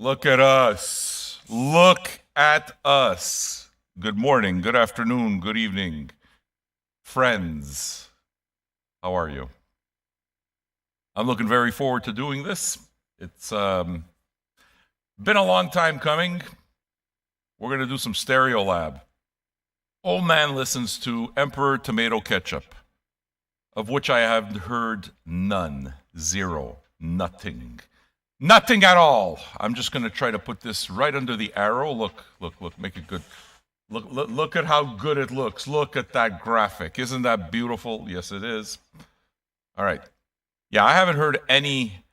Look at us. Look at us. Good morning, good afternoon, good evening. Friends, how are you? I'm looking very forward to doing this. It's been a long time coming. We're going to do some Stereolab. Old man listens to Emperor Tomato Ketchup, of which I have heard none, zero, nothing. Nothing at all. I'm just going to try to put this right under the arrow. Look, make it good. Look at how good it looks. Look at that graphic. Isn't that beautiful? Yes, it is. All right. Yeah, I haven't heard any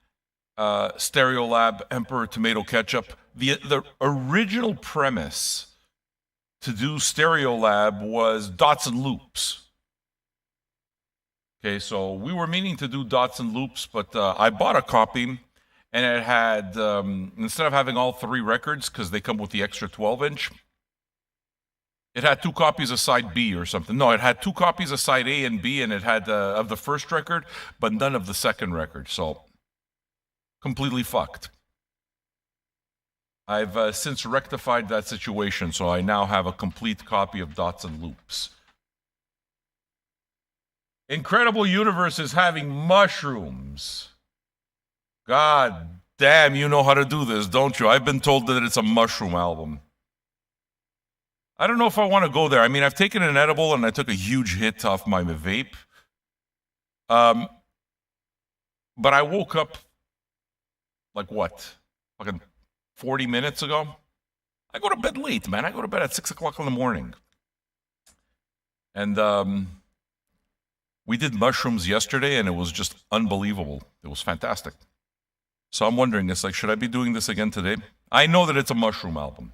Stereolab Emperor Tomato Ketchup. The original premise to do Stereolab was dots and loops. Okay, so we were meaning to do dots and loops, but I bought a copy, and it had, instead of having all three records, because they come with the extra 12-inch, it had two copies of side B or something. No, it had two copies of side A and B, and it had of the first record, but none of the second record. So, completely fucked. I've since rectified that situation, so I now have a complete copy of Dots and Loops. Incredible Universe is having mushrooms. God damn, you know how to do this, don't you? I've been told that it's a mushroom album. I don't know if I want to go there. I mean, I've taken an edible and I took a huge hit off my vape. But I woke up, like what? Fucking 40 minutes ago? I go to bed late, man. I go to bed at 6 o'clock in the morning. And we did mushrooms yesterday and it was just unbelievable. It was fantastic. So I'm wondering, it's like, should I be doing this again today? I know that it's a mushroom album.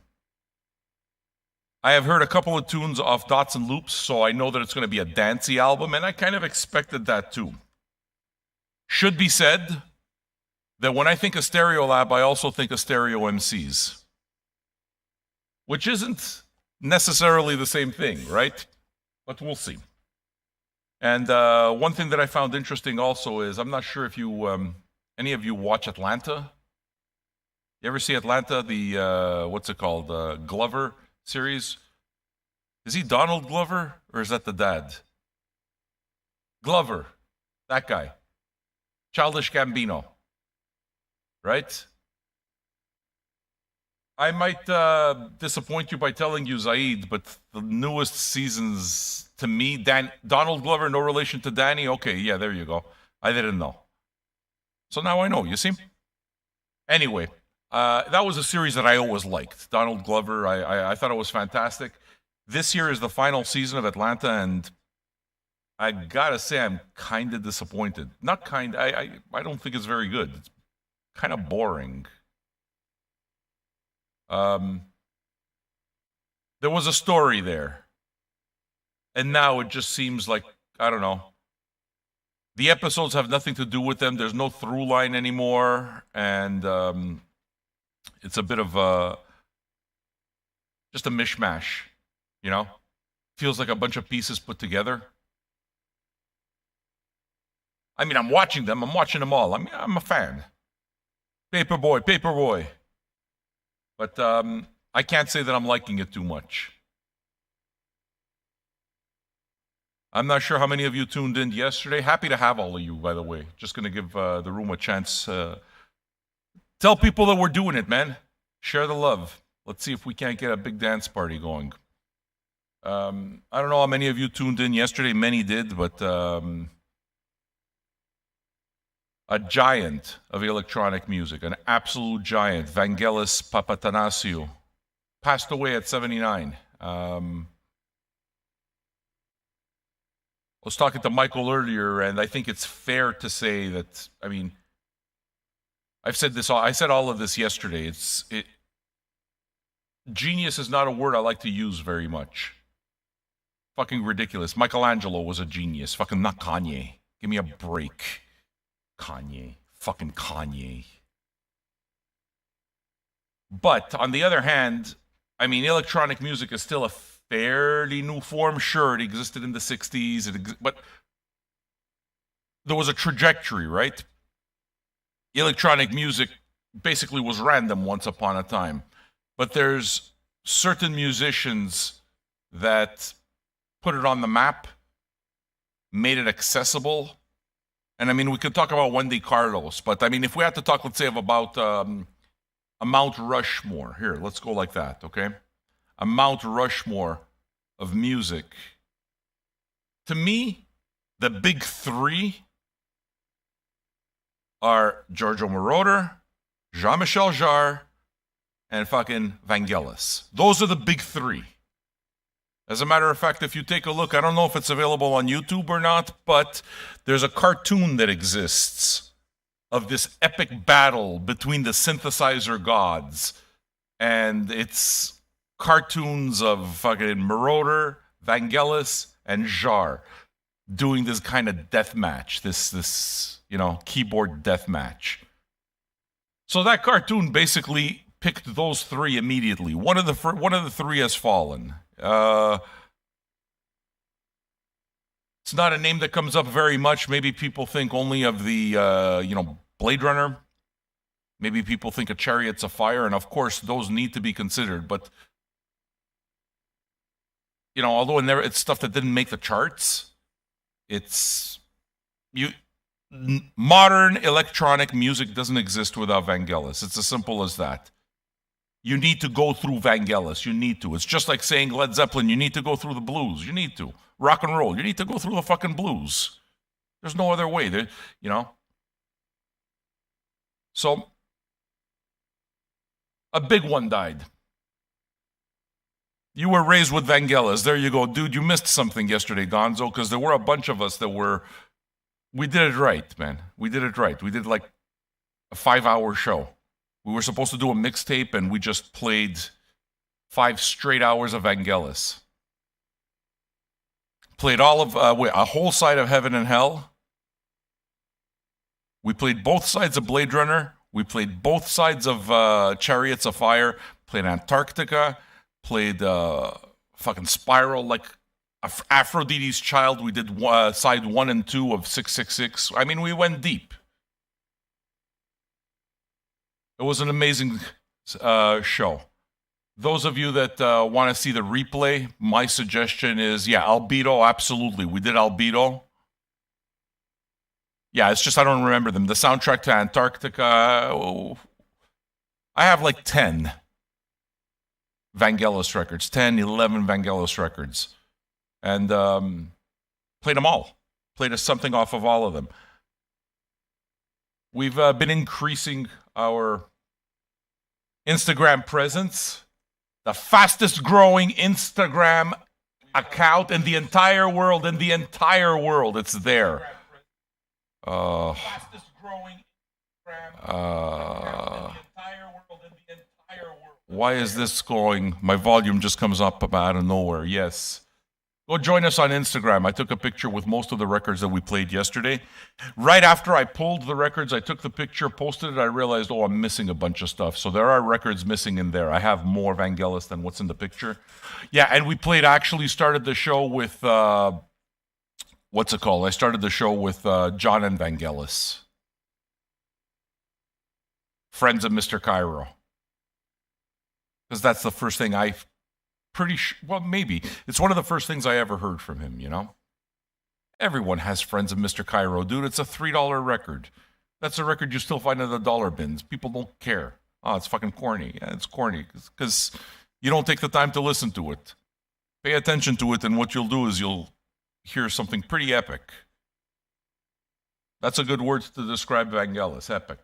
I have heard a couple of tunes off Dots and Loops, so I know that it's going to be a dancey album, and I kind of expected that too. Should be said that when I think of Stereolab, I also think of Stereo MCs, which isn't necessarily the same thing, right? But we'll see. And one thing that I found interesting also is, I'm not sure if you, any of you watch Atlanta? You ever see Atlanta, the, what's it called, Glover series? Is he Donald Glover, or is that the dad? Glover, that guy. Childish Gambino, right? I might disappoint you by telling you, Zaid, but the newest seasons, to me, Donald Glover, no relation to Danny? Okay, yeah, there you go. I didn't know. So now I know, you see? Anyway, that was a series that I always liked. Donald Glover, I thought it was fantastic. This year is the final season of Atlanta, and I gotta say I'm kind of disappointed. Not kind, I don't think it's very good. It's kind of boring. There was a story there, and now it just seems like, I don't know. The episodes have nothing to do with them. There's no through line anymore, and it's a bit of just a mishmash, you know? Feels like a bunch of pieces put together. I mean, I'm watching them all. I mean, I'm a fan. Paperboy. But I can't say that I'm liking it too much. I'm not sure how many of you tuned in yesterday. Happy to have all of you, by the way. Just going to give the room a chance. Tell people that we're doing it, man. Share the love. Let's see if we can't get a big dance party going. I don't know how many of you tuned in yesterday. Many did, but a giant of electronic music, an absolute giant, Vangelis Papatanasiou, passed away at 79. I was talking to Michael earlier, and I think it's fair to say that, I mean, I said all of this yesterday. Genius is not a word I like to use very much. Fucking ridiculous. Michelangelo was a genius. Fucking not Kanye. Give me a break. Kanye. Fucking Kanye. But on the other hand, I mean, electronic music is still a fairly new form. Sure, it existed in the 60s, but there was a trajectory, right? Electronic music basically was random once upon a time. But there's certain musicians that put it on the map, made it accessible. And I mean, we could talk about Wendy Carlos, but I mean, if we had to talk, let's say, about a Mount Rushmore, here, let's go like that, okay? A Mount Rushmore of music. To me, the big three are Giorgio Moroder, Jean-Michel Jarre, and fucking Vangelis. Those are the big three. As a matter of fact, if you take a look, I don't know if it's available on YouTube or not, but there's a cartoon that exists of this epic battle between the synthesizer gods. And it's cartoons of fucking Moroder, Vangelis, and Jarre doing this kind of death match, this keyboard death match. So that cartoon basically picked those three immediately. One of the three has fallen. It's not a name that comes up very much. Maybe people think only of the Blade Runner. Maybe people think of Chariots of Fire, and of course those need to be considered. But although in there it's stuff that didn't make the charts, modern electronic music doesn't exist without Vangelis. It's as simple as that. You need to go through Vangelis. You need to. It's just like saying Led Zeppelin, you need to go through the blues. You need to. Rock and roll, you need to go through the fucking blues. There's no other way. So, a big one died. You were raised with Vangelis. There you go. Dude, you missed something yesterday, Gonzo, because there were a bunch of us that we did it right, man. We did it right. We did like a 5-hour show. We were supposed to do a mixtape, and we just played 5 straight hours of Vangelis. Played all of a whole side of Heaven and Hell. We played both sides of Blade Runner. We played both sides of Chariots of Fire. Played Antarctica. Played fucking Spiral, like Aphrodite's Child. We did side 1 and 2 of 666. I mean, we went deep. It was an amazing show. Those of you that want to see the replay, my suggestion is, Albedo, absolutely. We did Albedo. Yeah, it's just I don't remember them. The soundtrack to Antarctica, I have like 10 Vangelis records, 10, 11 Vangelis records. And played them all. Played something off of all of them. We've been increasing our Instagram presence. The fastest growing Instagram account in the entire world. It's there. Fastest growing Instagram Why is this going? My volume just comes up out of nowhere. Yes. Go join us on Instagram. I took a picture with most of the records that we played yesterday. Right after I pulled the records, I took the picture, posted it. I realized, I'm missing a bunch of stuff. So there are records missing in there. I have more Vangelis than what's in the picture. Yeah, and we started the show with, what's it called? I started the show with John and Vangelis. Friends of Mr. Cairo. Because that's the first thing maybe. It's one of the first things I ever heard from him, Everyone has Friends of Mr. Cairo, dude. It's a $3 record. That's a record you still find in the dollar bins. People don't care. Oh, it's fucking corny. Yeah, it's corny because you don't take the time to listen to it. Pay attention to it, and what you'll do is you'll hear something pretty epic. That's a good word to describe Vangelis, epic.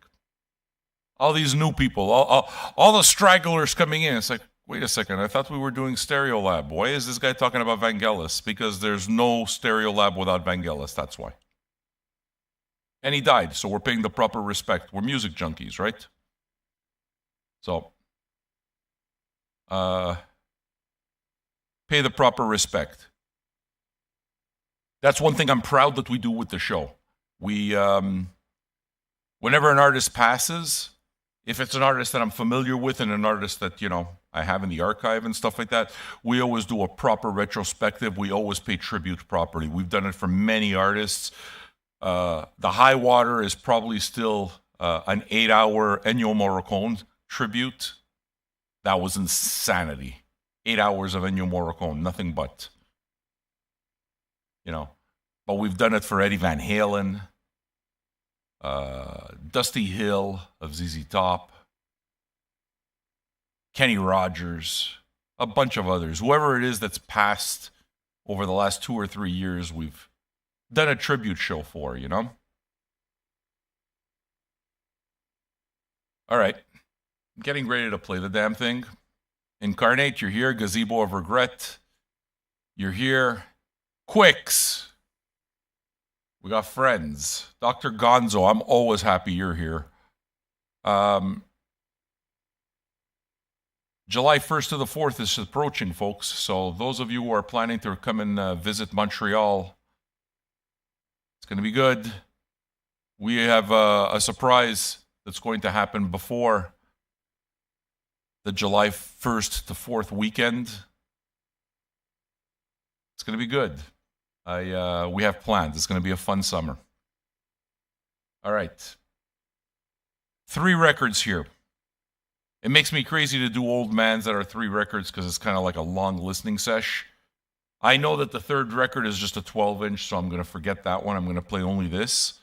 All these new people, all the stragglers coming in. It's like, wait a second, I thought we were doing Stereolab. Why is this guy talking about Vangelis? Because there's no Stereolab without Vangelis, that's why. And he died, so we're paying the proper respect. We're music junkies, right? So, pay the proper respect. That's one thing I'm proud that we do with the show. We, whenever an artist passes, if it's an artist that I'm familiar with and an artist that, I have in the archive and stuff like that, we always do a proper retrospective. We always pay tribute properly. We've done it for many artists. The high water is probably still an 8-hour Ennio Morricone tribute. That was insanity. 8 hours of Ennio Morricone, nothing but. But we've done it for Eddie Van Halen, Dusty Hill of ZZ Top, Kenny Rogers, a bunch of others. Whoever it is that's passed over the last 2 or 3 years, we've done a tribute show for, All right. I'm getting ready to play the damn thing. Incarnate, you're here. Gazebo of Regret, you're here. Quicks, we got Friends. Dr. Gonzo, I'm always happy you're here. July 1st to the 4th is approaching, folks. So those of you who are planning to come and visit Montreal, it's going to be good. We have a surprise that's going to happen before the July 1st to 4th weekend. It's going to be good. We have plans. It's going to be a fun summer. All right. 3 records here. It makes me crazy to do old mans that are 3 records because it's kind of like a long listening sesh. I know that the 3rd record is just a 12-inch, so I'm going to forget that one. I'm going to play only this.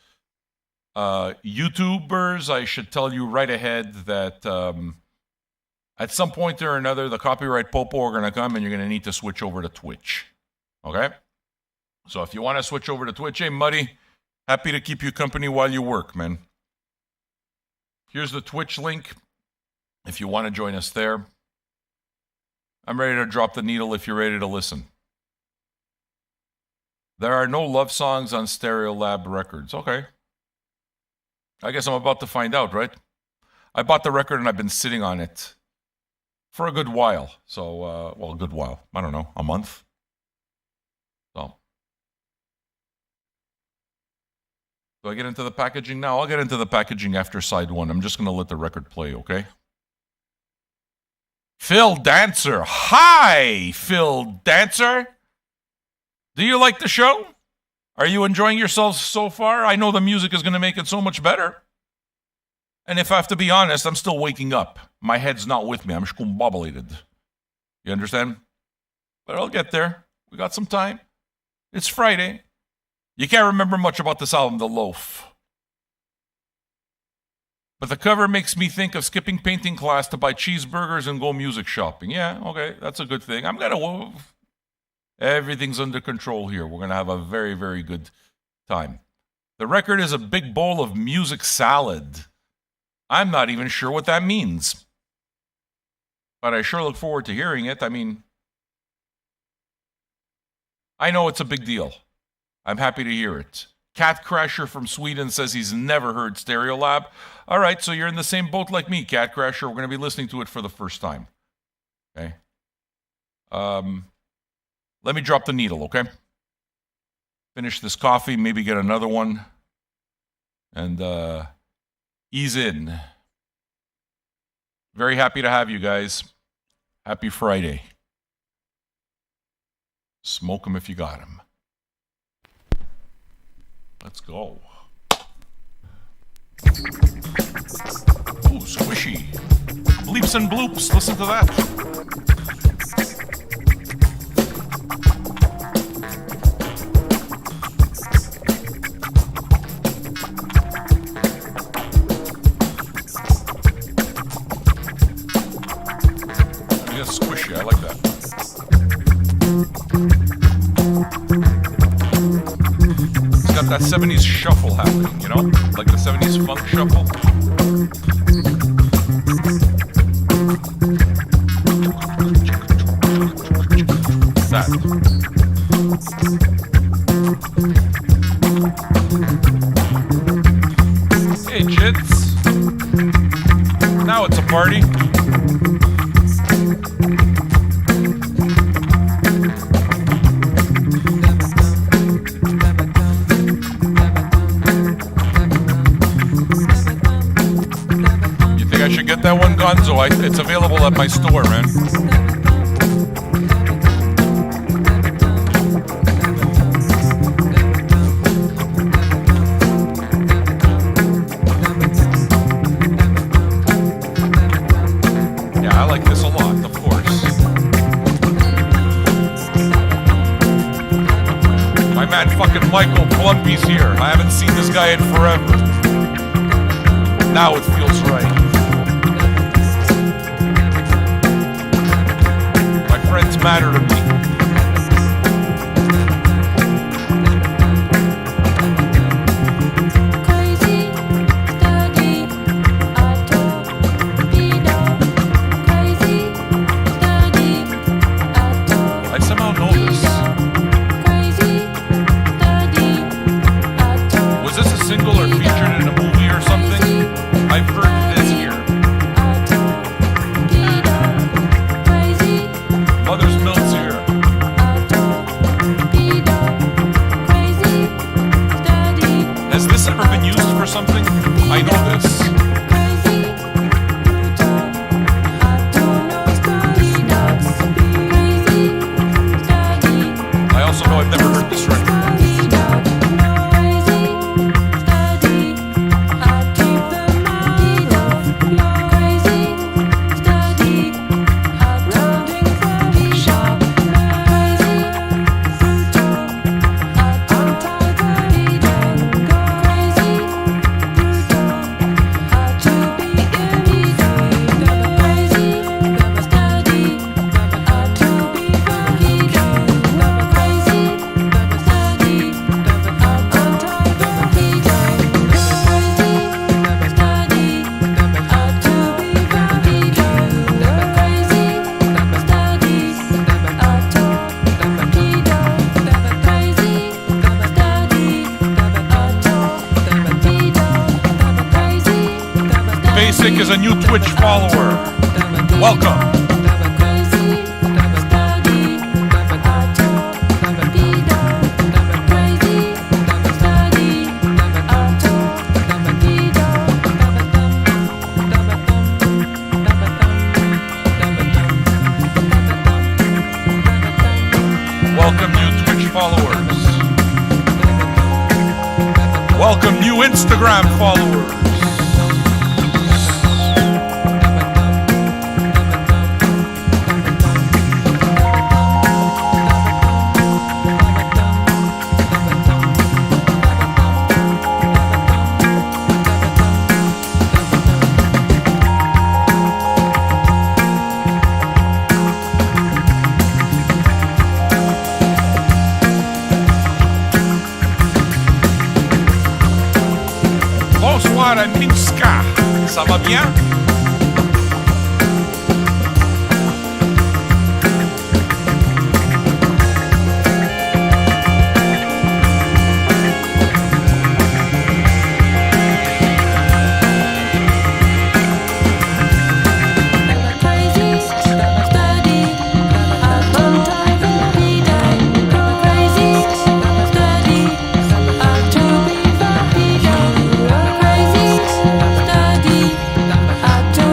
YouTubers, I should tell you right ahead that at some point or another, the copyright popo are going to come and you're going to need to switch over to Twitch. Okay? So if you want to switch over to Twitch, hey, Muddy, happy to keep you company while you work, man. Here's the Twitch link if you want to join us there. I'm ready to drop the needle if you're ready to listen. There are no love songs on Stereolab Records. Okay. I guess I'm about to find out, right? I bought the record and I've been sitting on it for a good while. So, well, a good while. I don't know, a month. So, do I get into the packaging now? I'll get into the packaging after side 1. I'm just going to let the record play, okay? Phil Dancer. Hi, Phil Dancer. Do you like the show? Are you enjoying yourselves so far? I know the music is going to make it so much better. And if I have to be honest, I'm still waking up. My head's not with me. I'm discombobulated. You understand? But I'll get there. We got some time. It's Friday. You can't remember much about this album, The Loaf. But the cover makes me think of skipping painting class to buy cheeseburgers and go music shopping. Yeah, okay, that's a good thing. Everything's under control here. We're going to have a very, very good time. The record is a big bowl of music salad. I'm not even sure what that means. But I sure look forward to hearing it. I mean, I know it's a big deal. I'm happy to hear it. Cat Crasher from Sweden says he's never heard Stereolab. All right, so you're in the same boat like me, Cat Crasher. We're going to be listening to it for the first time. Okay? Let me drop the needle, okay? Finish this coffee, maybe get another one, and ease in. Very happy to have you guys. Happy Friday. Smoke them if you got them. Let's go. Ooh, squishy. Bleeps and bloops. Listen to that. I mean, that's squishy. I like that. Got that 70s shuffle happening, you know? Like the 70s funk shuffle. That. Hey, chits. Now it's a party. I should get that one, Gonzo. It's available at my store, man. he's here. I haven't seen this guy in forever. Now it feels right. My friends matter to me. I somehow know this. Was this a single or featured in a movie or something? I've heard this here. Mother's Milk's here. Has this ever been used for something? I know this. I also know I've never heard this record. Basic is a new Twitch follower. Welcome. Welcome new Twitch followers. Welcome new Instagram followers. Bonsoir Minska, ça va bien? I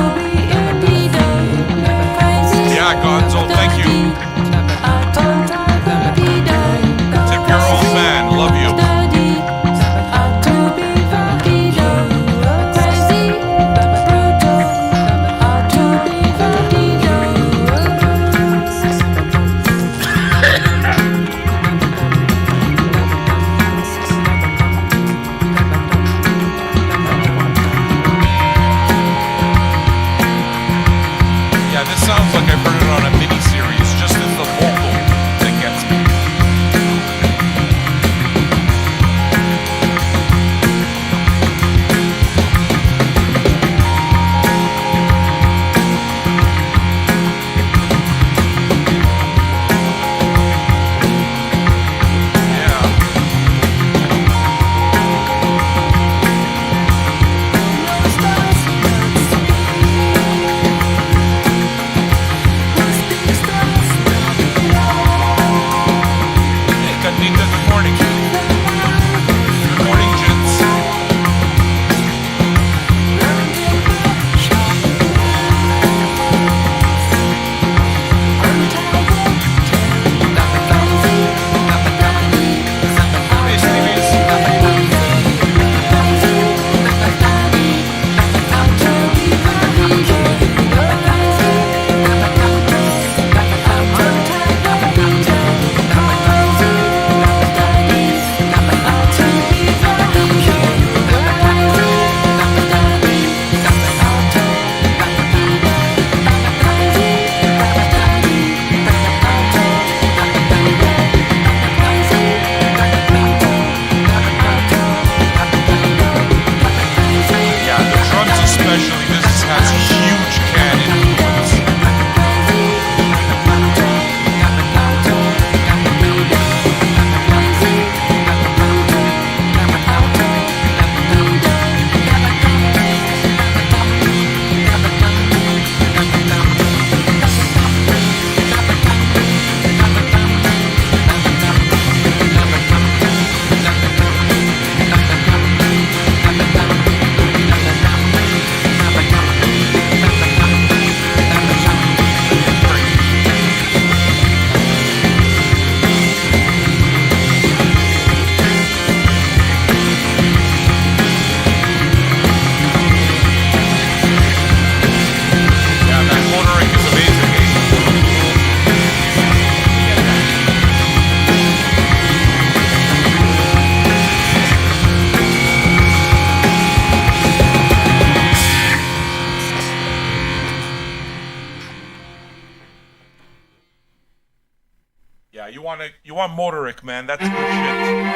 want Motoric, man. That's good shit.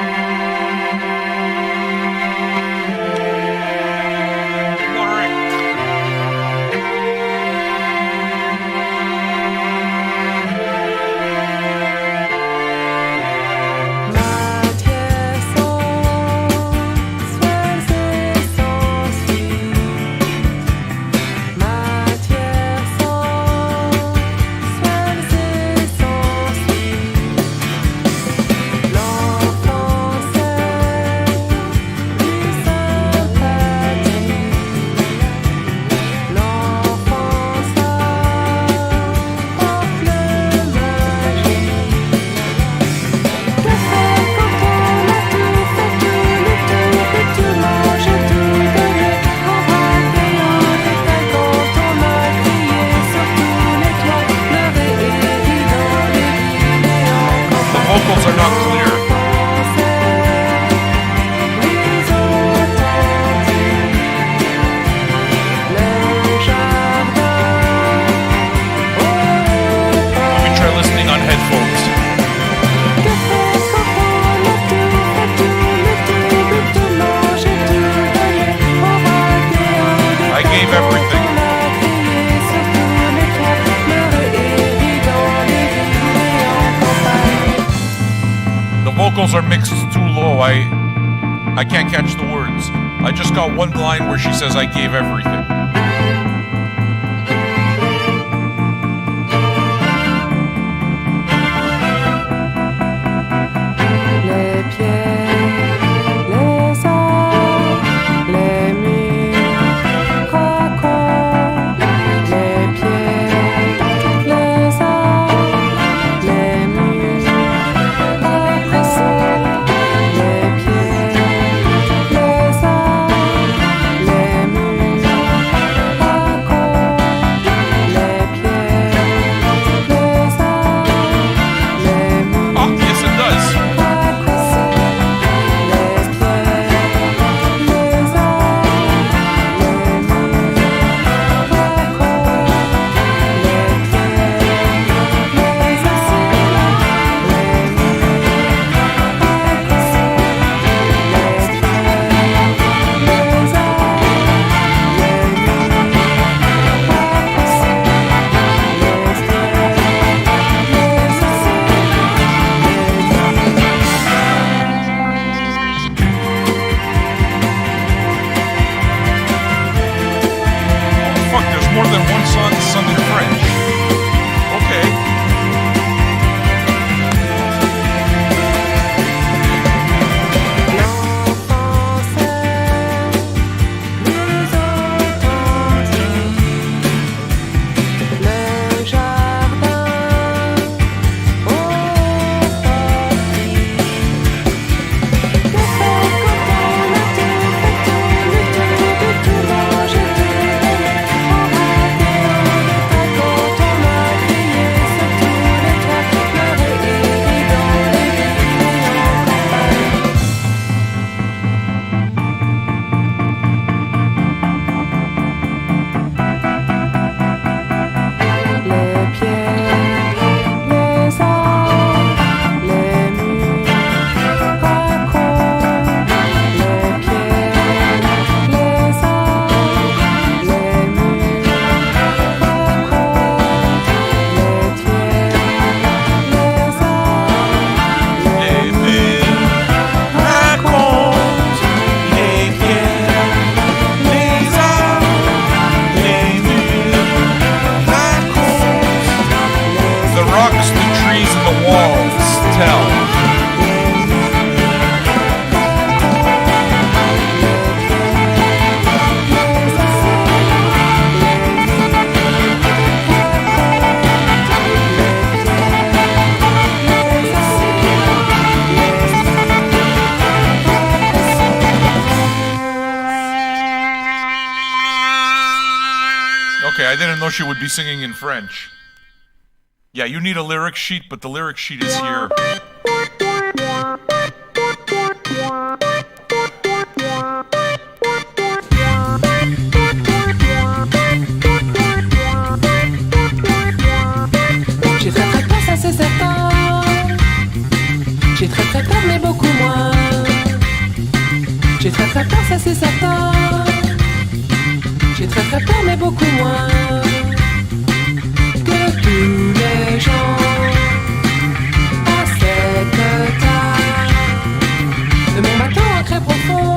Vocals are not clear. Let me try listening on headphones. I gave everything. Vocals are mixed too low. I can't catch the words. I just got one line where she says I gave everything. I didn't know she would be singing in French. Yeah, you need a lyric sheet, but the lyric sheet is here. J'ai fait très bien, ça c'est certain. J'ai très très peur, ça c'est certain. J'ai très très peur, mais beaucoup moins que tous les gens à cette table de mon bateau ancré profond,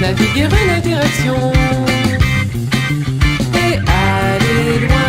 naviguer une direction et aller loin.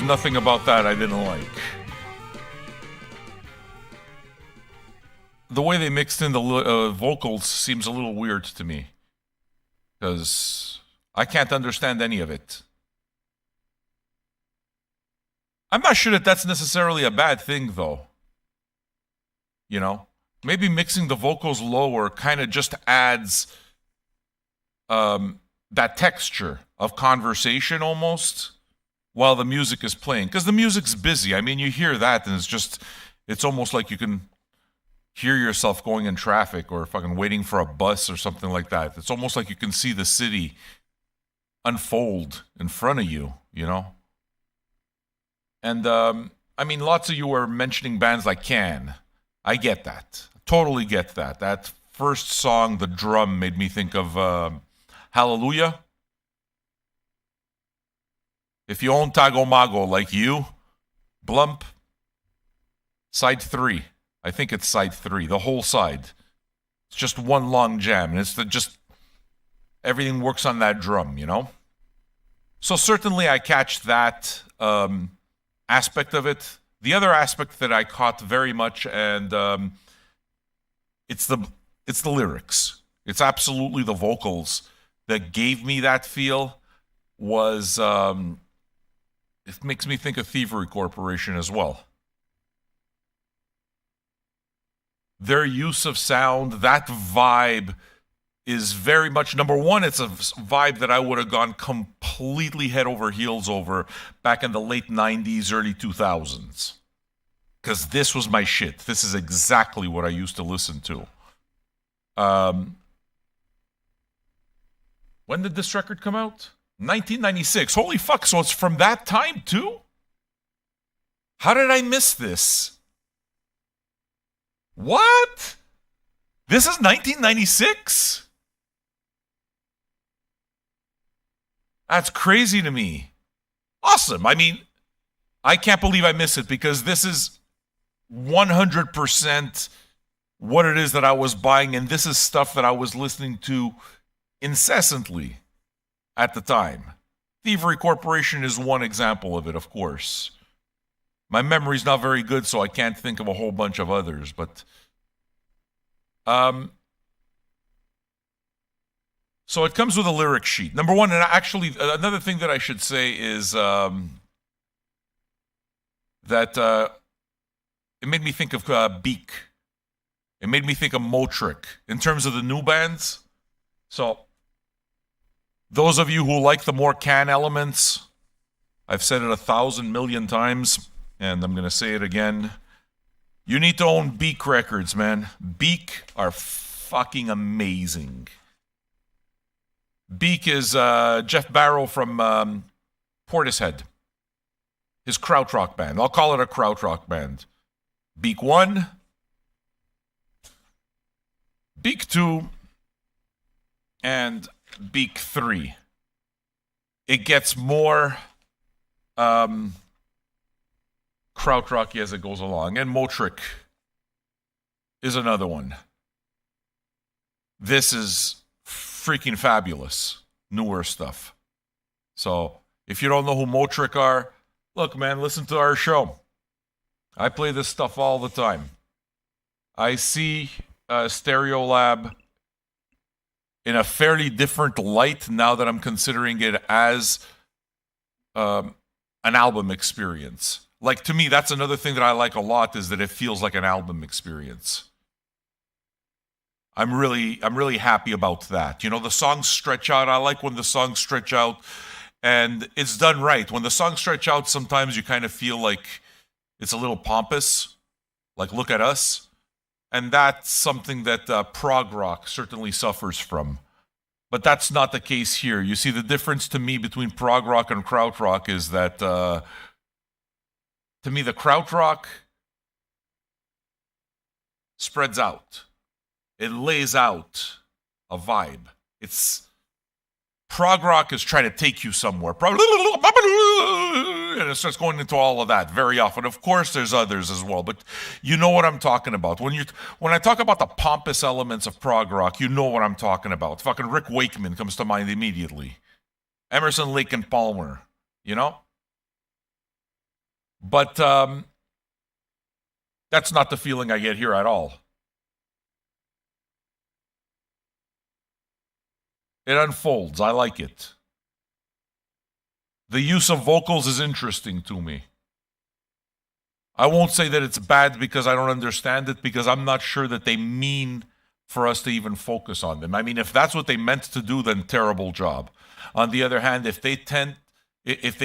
Nothing about that I didn't like. The way they mixed in the vocals seems a little weird to me, because I can't understand any of it. I'm not sure that that's necessarily a bad thing, though. You know? Maybe mixing the vocals lower kind of just adds that texture of conversation almost, while the music is playing. Because the music's busy. I mean, you hear that and it's almost like you can hear yourself going in traffic or fucking waiting for a bus or something like that. It's almost like you can see the city unfold in front of you, you know? And, I mean, lots of you are mentioning bands like Can. I get that. Totally get that. That first song, the drum, made me think of Hallelujah. If you own Tago Mago like you, Blump, side 3. I think it's side 3, the whole side. It's just one long jam, and it's just everything works on that drum, you know? So certainly I catch that aspect of it. The other aspect that I caught very much, and it's the lyrics. It's absolutely the vocals that gave me that feel. Was it makes me think of Thievery Corporation as well. Their use of sound, that vibe is very much, number one, it's a vibe that I would have gone completely head over heels over back in the late 90s, early 2000s. Because this was my shit. This is exactly what I used to listen to. When did this record come out? 1996. Holy fuck, so it's from that time too? How did I miss this? What? This is 1996? That's crazy to me. Awesome. I mean, I can't believe I missed it because this is 100% what it is that I was buying, and this is stuff that I was listening to incessantly at the time. Thievery Corporation is one example of it, of course. My memory's not very good, so I can't think of a whole bunch of others, but so it comes with a lyric sheet. Number one, and actually another thing that I should say is that it made me think of Beak. It made me think of Motric in terms of the new bands. So those of you who like the more can elements, I've said it 1,000 million times, and I'm going to say it again. You need to own Beak records, man. Beak are fucking amazing. Beak is Jeff Barrow from Portishead. His krautrock band. I'll call it a krautrock band. Beak 1, Beak 2, and Beak 3. It gets more krautrocky as it goes along. And Motric is another one. This is freaking fabulous. Newer stuff. So, if you don't know who Motric are, look, man, listen to our show. I play this stuff all the time. I see Stereolab in a fairly different light now that I'm considering it as an album experience. Like, to me, that's another thing that I like a lot, is that it feels like an album experience. I'm really happy about that. You know, the songs stretch out. I like when the songs stretch out, and it's done right. When the songs stretch out, sometimes you kind of feel like it's a little pompous, like look at us. And that's something that prog rock certainly suffers from. But that's not the case here. You see, the difference to me between prog rock and krautrock is that, to me, the krautrock spreads out. It lays out a vibe. Prog rock is trying to take you somewhere. And it starts going into all of that very often. Of course, there's others as well, but you know what I'm talking about. When I talk about the pompous elements of prog rock, you know what I'm talking about. Fucking Rick Wakeman comes to mind immediately. Emerson, Lake and Palmer, you know? But that's not the feeling I get here at all. It unfolds. I like it. The use of vocals is interesting to me. I won't say that it's bad because I don't understand it, because I'm not sure that they mean for us to even focus on them. I mean, if that's what they meant to do, then terrible job. On the other hand, if they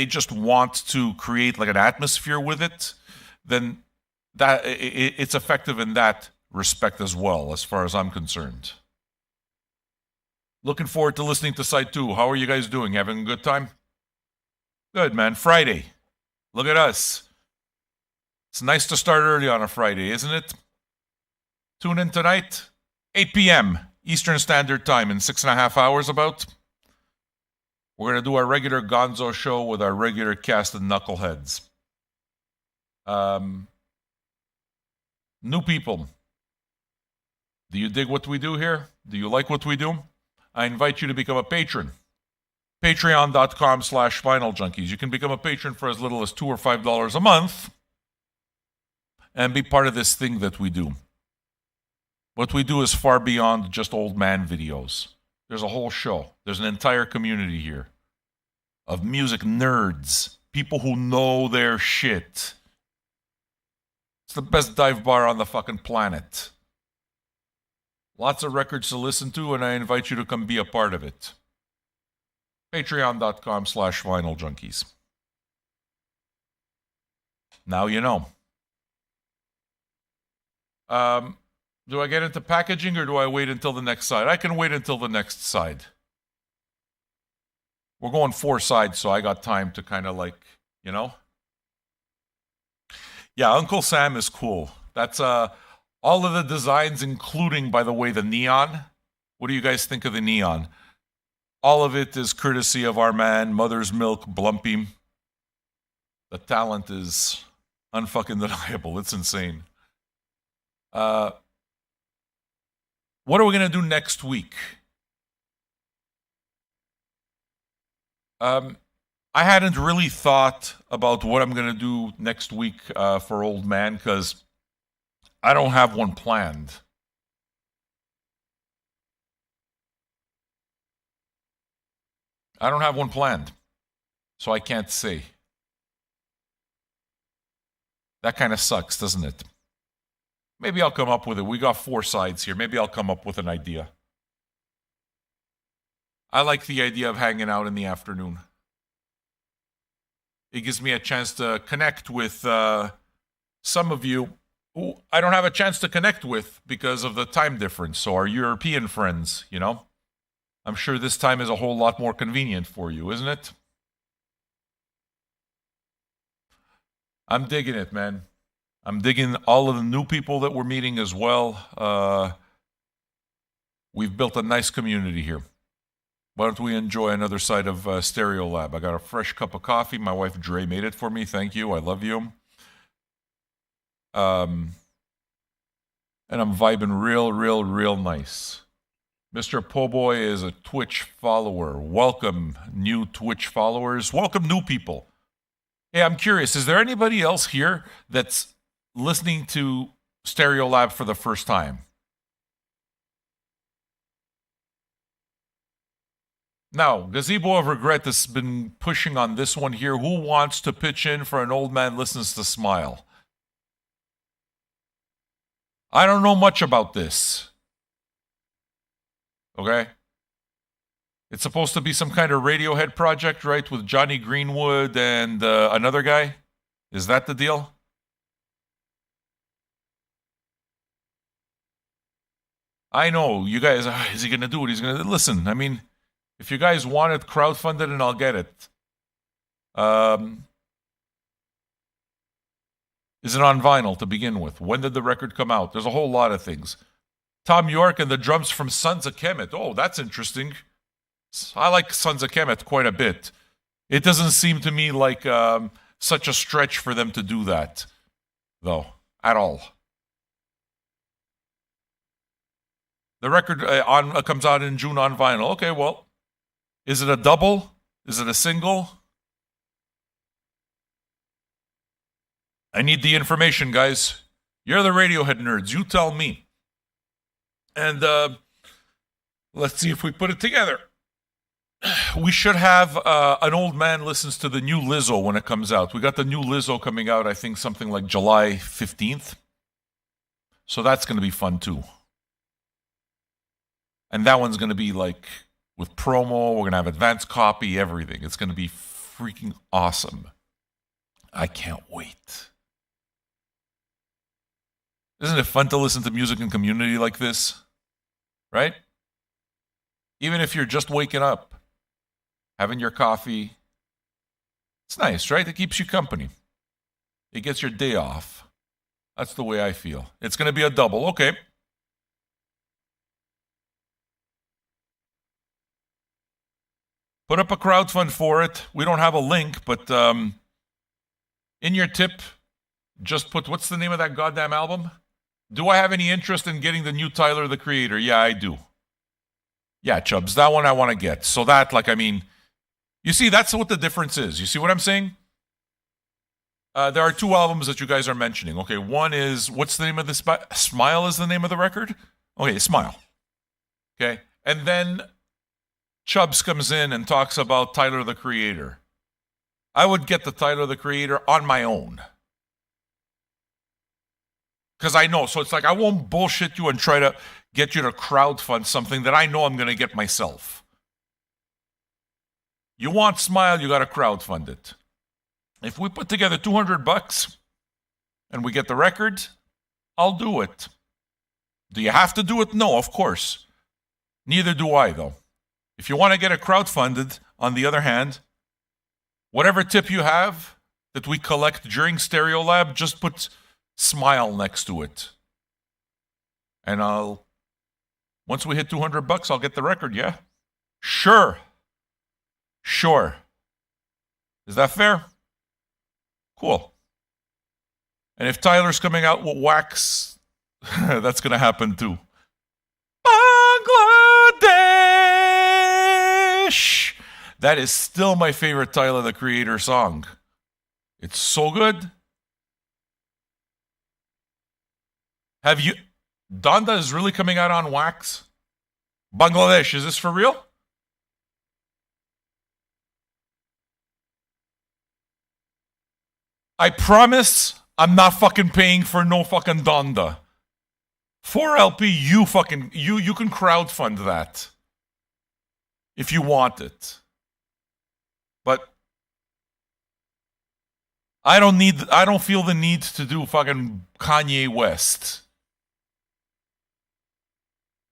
just want to create like an atmosphere with it, then that it's effective in that respect as well, as far as I'm concerned. Looking forward to listening to Side 2. How are you guys doing? Having a good time? Good, man. Friday. Look at us. It's nice to start early on a Friday, isn't it? Tune in tonight, 8 p.m. Eastern Standard Time, in 6.5 hours about. We're going to do our regular Gonzo show with our regular cast of knuckleheads. New people. Do you dig what we do here? Do you like what we do? I invite you to become a patron. Patreon.com/Vinyl Junkies. You can become a patron for as little as $2 or $5 a month and be part of this thing that we do. What we do is far beyond just old man videos. There's a whole show. There's an entire community here of music nerds, people who know their shit. It's the best dive bar on the fucking planet. Lots of records to listen to, and I invite you to come be a part of it. Patreon.com/Vinyl Junkies. Now you know. Do I get into packaging or do I wait until the next side? I can wait until the next side. We're going 4 sides, so I got time to kind of Yeah, Uncle Sam is cool. That's all of the designs, including, by the way, the neon. What do you guys think of the neon? All of it is courtesy of our man, Mother's Milk Blumpy. The talent is unfucking deniable. It's insane. What are we going to do next week? I hadn't really thought about what I'm going to do next week for Old Man because I don't have one planned. So I can't say. That kind of sucks, doesn't it? Maybe I'll come up with it. We got 4 sides here. Maybe I'll come up with an idea. I like the idea of hanging out in the afternoon. It gives me a chance to connect with some of you who I don't have a chance to connect with because of the time difference. So our European friends, I'm sure this time is a whole lot more convenient for you, isn't it? I'm digging it, man. I'm digging all of the new people that we're meeting as well. We've built a nice community here. Why don't we enjoy another side of Stereolab? I got a fresh cup of coffee. My wife Dre made it for me. Thank you. I love you. And I'm vibing real nice. Mr. Po'boy is a Twitch follower. Welcome, new Twitch followers. Welcome, new people. Hey, I'm curious. Is there anybody else here that's listening to Stereolab for the first time? Now, Gazebo of Regret has been pushing on this one here. Who wants to pitch in for an old man listens to smile? I don't know much about this. Okay? It's supposed to be some kind of Radiohead project, right? With Johnny Greenwood and another guy? Is that the deal? I know, you guys, is he going to do it? He's going to... Listen, I mean, if you guys want it, crowdfund it and I'll get it. Is it on vinyl to begin with? When did the record come out? There's a whole lot of things. Tom York and the drums from Sons of Kemet. Oh, that's interesting. I like Sons of Kemet quite a bit. It doesn't seem to me like such a stretch for them to do that, though, at all. The record comes out in June on vinyl. Okay, well, is it a double? Is it a single? I need the information, guys. You're the Radiohead nerds. You tell me. And let's see if we put it together. We should have an old man listens to the new Lizzo when it comes out. We got the new Lizzo coming out, I think, something like July 15th. So that's going to be fun, too. And that one's going to be like with promo. We're going to have advanced copy, everything. It's going to be freaking awesome. I can't wait. Isn't it fun to listen to music in community like this? Right? Even if you're just waking up, having your coffee. It's nice, right? It keeps you company. It gets your day off. That's the way I feel. It's going to be a double. Okay. Put up a crowdfund for it. We don't have a link, but in your tip, just put, what's the name of that goddamn album? Do I have any interest in getting the new Tyler, the Creator? Yeah, I do. Yeah, Chubbs, that one I want to get. So that, You see, that's what the difference is. You see what I'm saying? There are two albums that you guys are mentioning. Okay, one is, what's the name of this? Smile is the name of the record? Okay, Smile. Okay, and then Chubbs comes in and talks about Tyler, the Creator. I would get the Tyler, the Creator on my own. Because I know, so it's like I won't bullshit you and try to get you to crowdfund something that I know I'm going to get myself. You want Smile, you got to crowdfund it. If we put together $200 and we get the record, I'll do it. Do you have to do it? No, of course. Neither do I, though. If you want to get it crowdfunded, on the other hand, whatever tip you have that we collect during Stereolab, just put Smile next to it. And once we hit $200, I'll get the record, yeah? Sure. Is that fair? Cool. And if Tyler's coming out with Wax, that's going to happen too. Bangladesh! That is still my favorite Tyler, the Creator song. It's so good. Have you... Donda is really coming out on Wax? Bangladesh, is this for real? I promise I'm not fucking paying for no fucking Donda. 4LP, you can crowdfund that. If you want it. But I don't feel the need to do fucking Kanye West.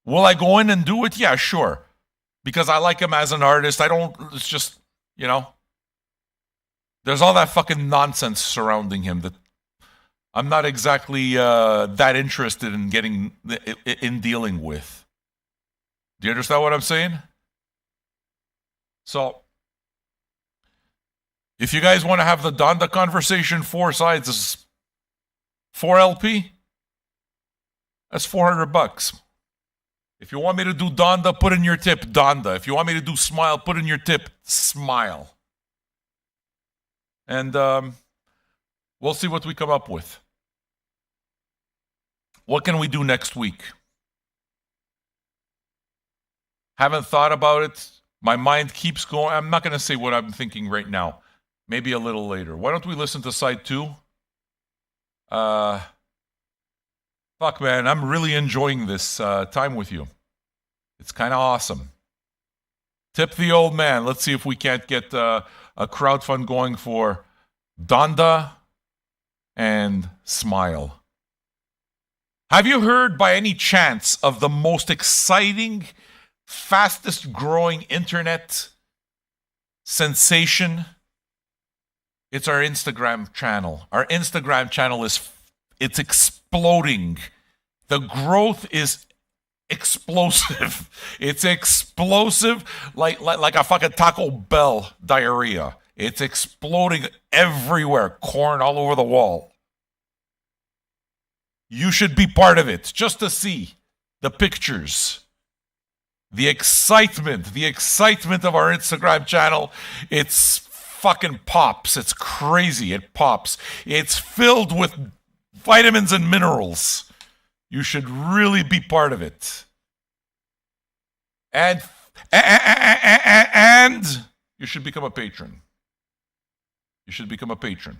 Will I go in and do it? Yeah, sure. Because I like him as an artist. It's just, there's all that fucking nonsense surrounding him that I'm not exactly that interested in dealing with. Do you understand what I'm saying? So, if you guys want to have the Donda conversation, 4 sides is 4LP. That's $400. If you want me to do Donda, put in your tip, Donda. If you want me to do Smile, put in your tip, Smile. And we'll see what we come up with. What can we do next week? Haven't thought about it. My mind keeps going. I'm not going to say what I'm thinking right now. Maybe a little later. Why don't we listen to side 2? Fuck, man. I'm really enjoying this time with you. It's kind of awesome. Tip the old man. Let's see if we can't get a crowdfund going for Donda and Smile. Have you heard by any chance of the most exciting, fastest growing internet sensation? It's our Instagram channel. Our Instagram channel it's exploding. The growth is explosive. It's explosive like a fucking Taco Bell diarrhea. It's exploding everywhere. Corn all over the wall. You should be part of it just to see the pictures. The excitement of our Instagram channel. It's fucking pops. It's crazy. It pops. It's filled with vitamins and minerals. You should really be part of it. And you should become a patron. You should become a patron.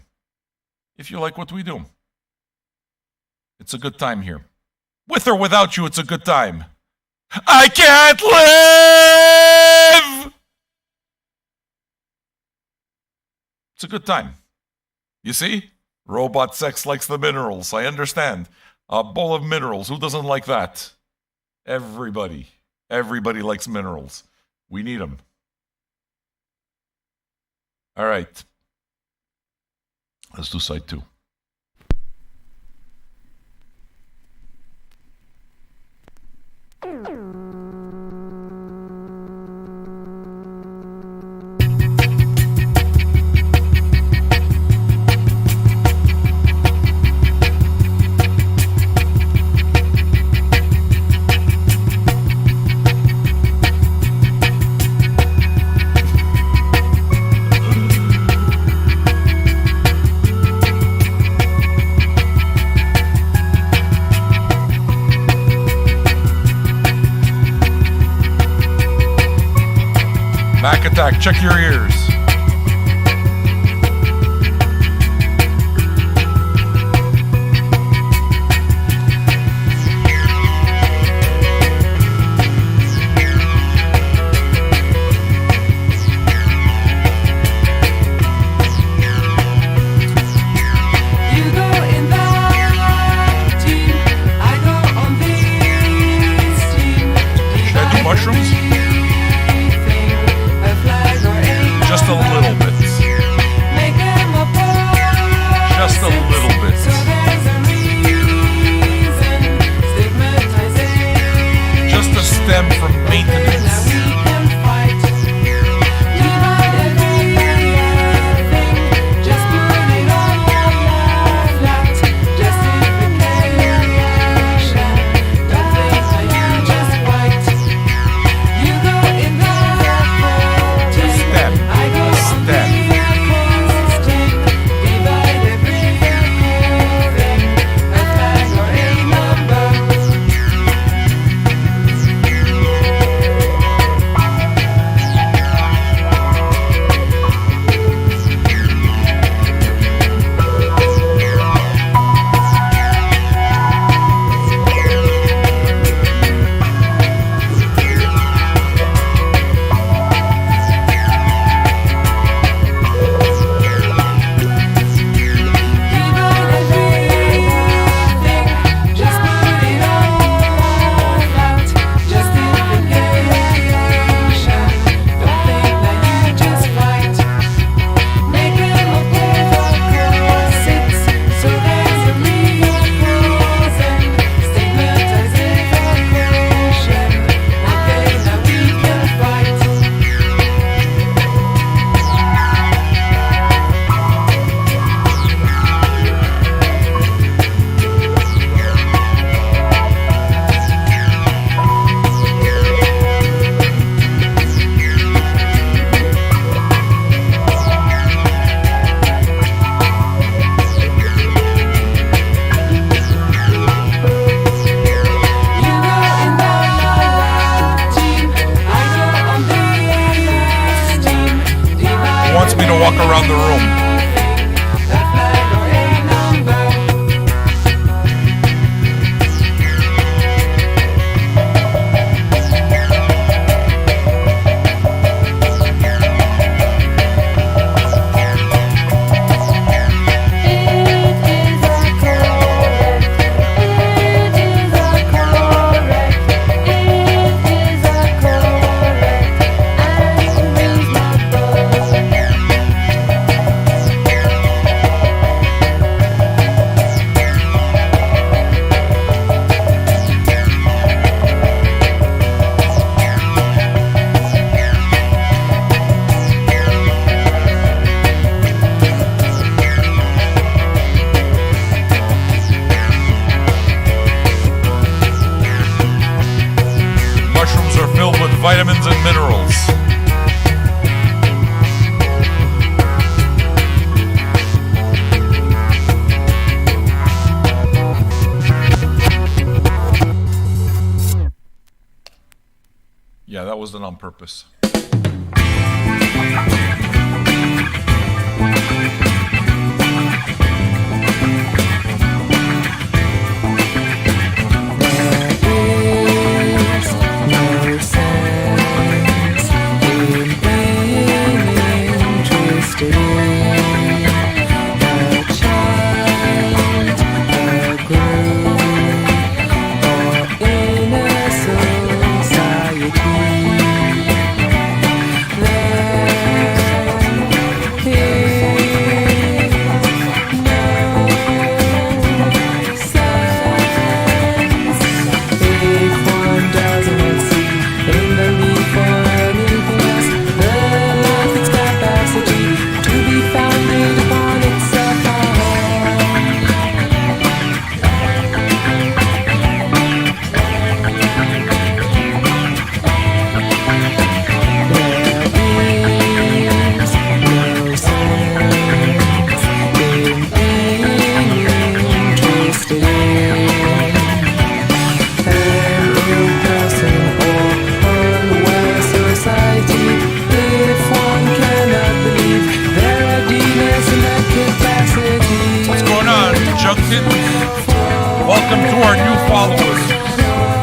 If you like what we do. It's a good time here. With or without you, it's a good time. I can't live! It's a good time. You see? Robot sex likes the minerals. I understand. A bowl of minerals. Who doesn't like that? Everybody. Everybody likes minerals. We need them. All right. Let's do side 2. Mac Attack, check your ears. You go in that team, I go on this team. Should I do mushrooms? A flag or a Just a little bit. make 'em opposite. Just a little bit. So there's a reason, stigmatization. Just a stem from Now maintenance. we can fight. Divide everything, just put it all flat. Justification, don't think that you're just white. You go in the team, Stem. I go on Stem. the team. Divide everything, a flag or a number. Just put it all flat. Justification. Don't think that you just fight. Make 'em opposites, so there's a reason. Stigmatization. Okay, now we can fight. You go in the team, I go on this team. Divide Wants me to walk around the room. a flag or a number. Mushrooms are filled with vitamins and minerals. Yeah, that was done on purpose. No sense in being interested. A child, a group, or in a society. There Junkies. Welcome to our new followers.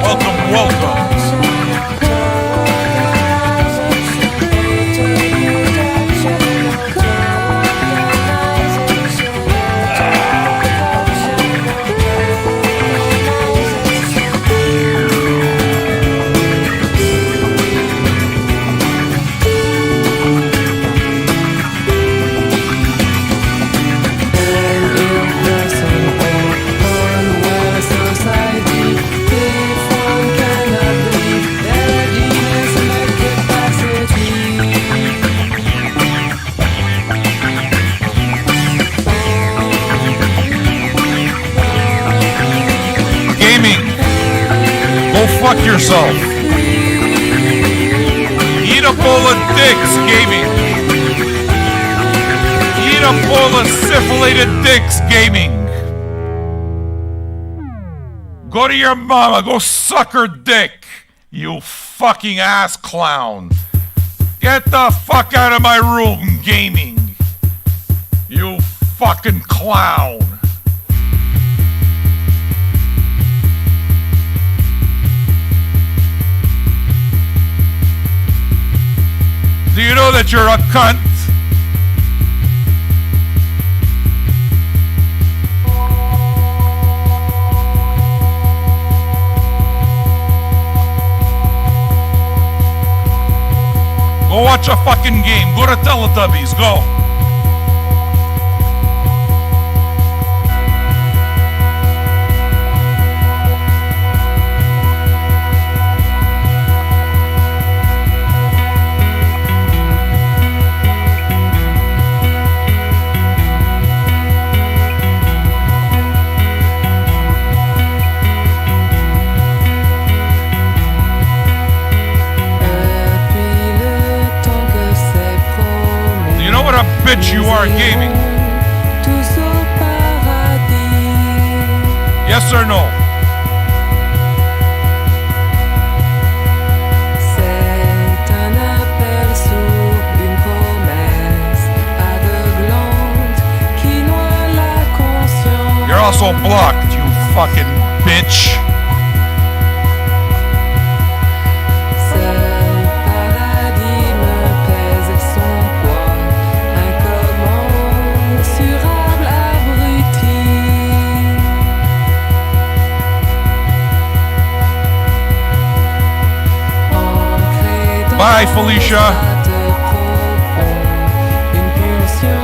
Welcome, welcome. Go fuck yourself. Eat a bowl of dicks, gaming. Eat a bowl of syphilited dicks, gaming. Go to your mama, go suck her dick, you fucking ass clown. Get the fuck out of my room, gaming. You fucking clown. Do you know that you're a cunt? Go watch a fucking game. Go to Teletubbies. Go. Bitch, you are gaming. Yes or no? C'est un appel sourd, une promesse aveuglante qui noie la conscience. You're also blocked, you fucking bitch. Bye, Felicia. Une pulsion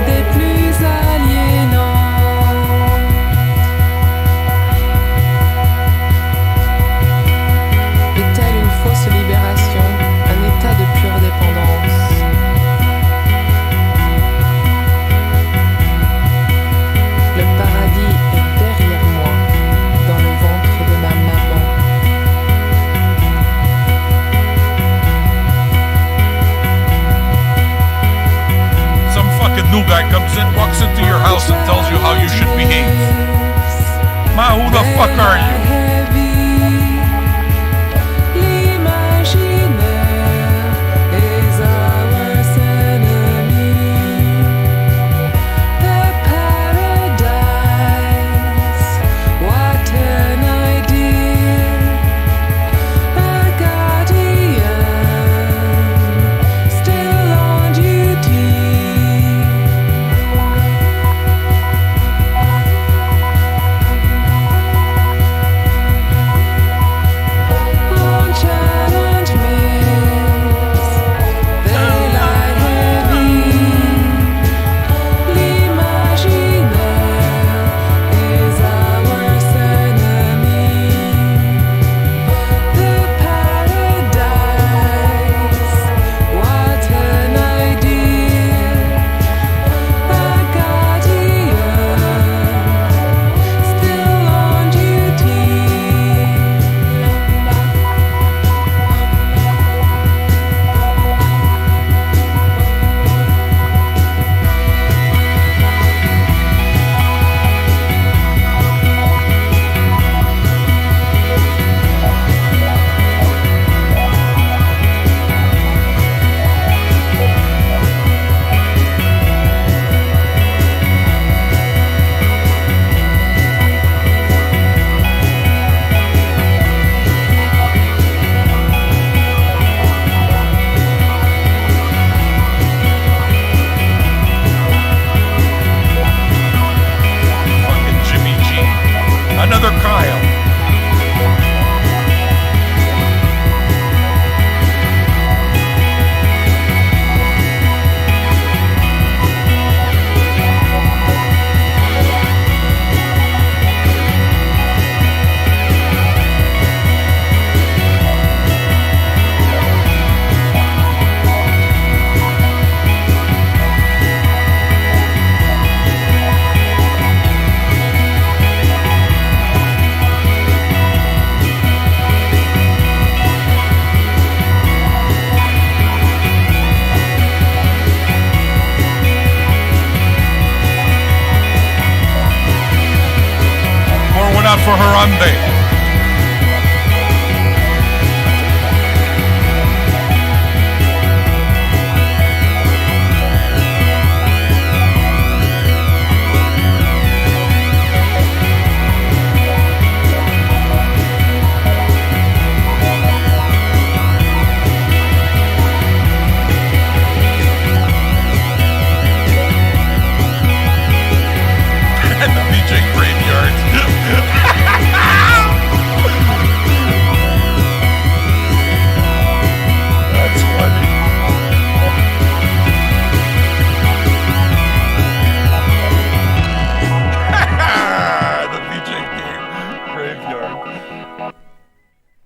des plus aliénantes. Est-elle une fausse libération, un état de pure dépendance? Le paradis est derrière moi, dans le ventre de ma maman. New guy comes in, walks into your house and tells you how you should behave. Ma, who the fuck are you? for Harambe.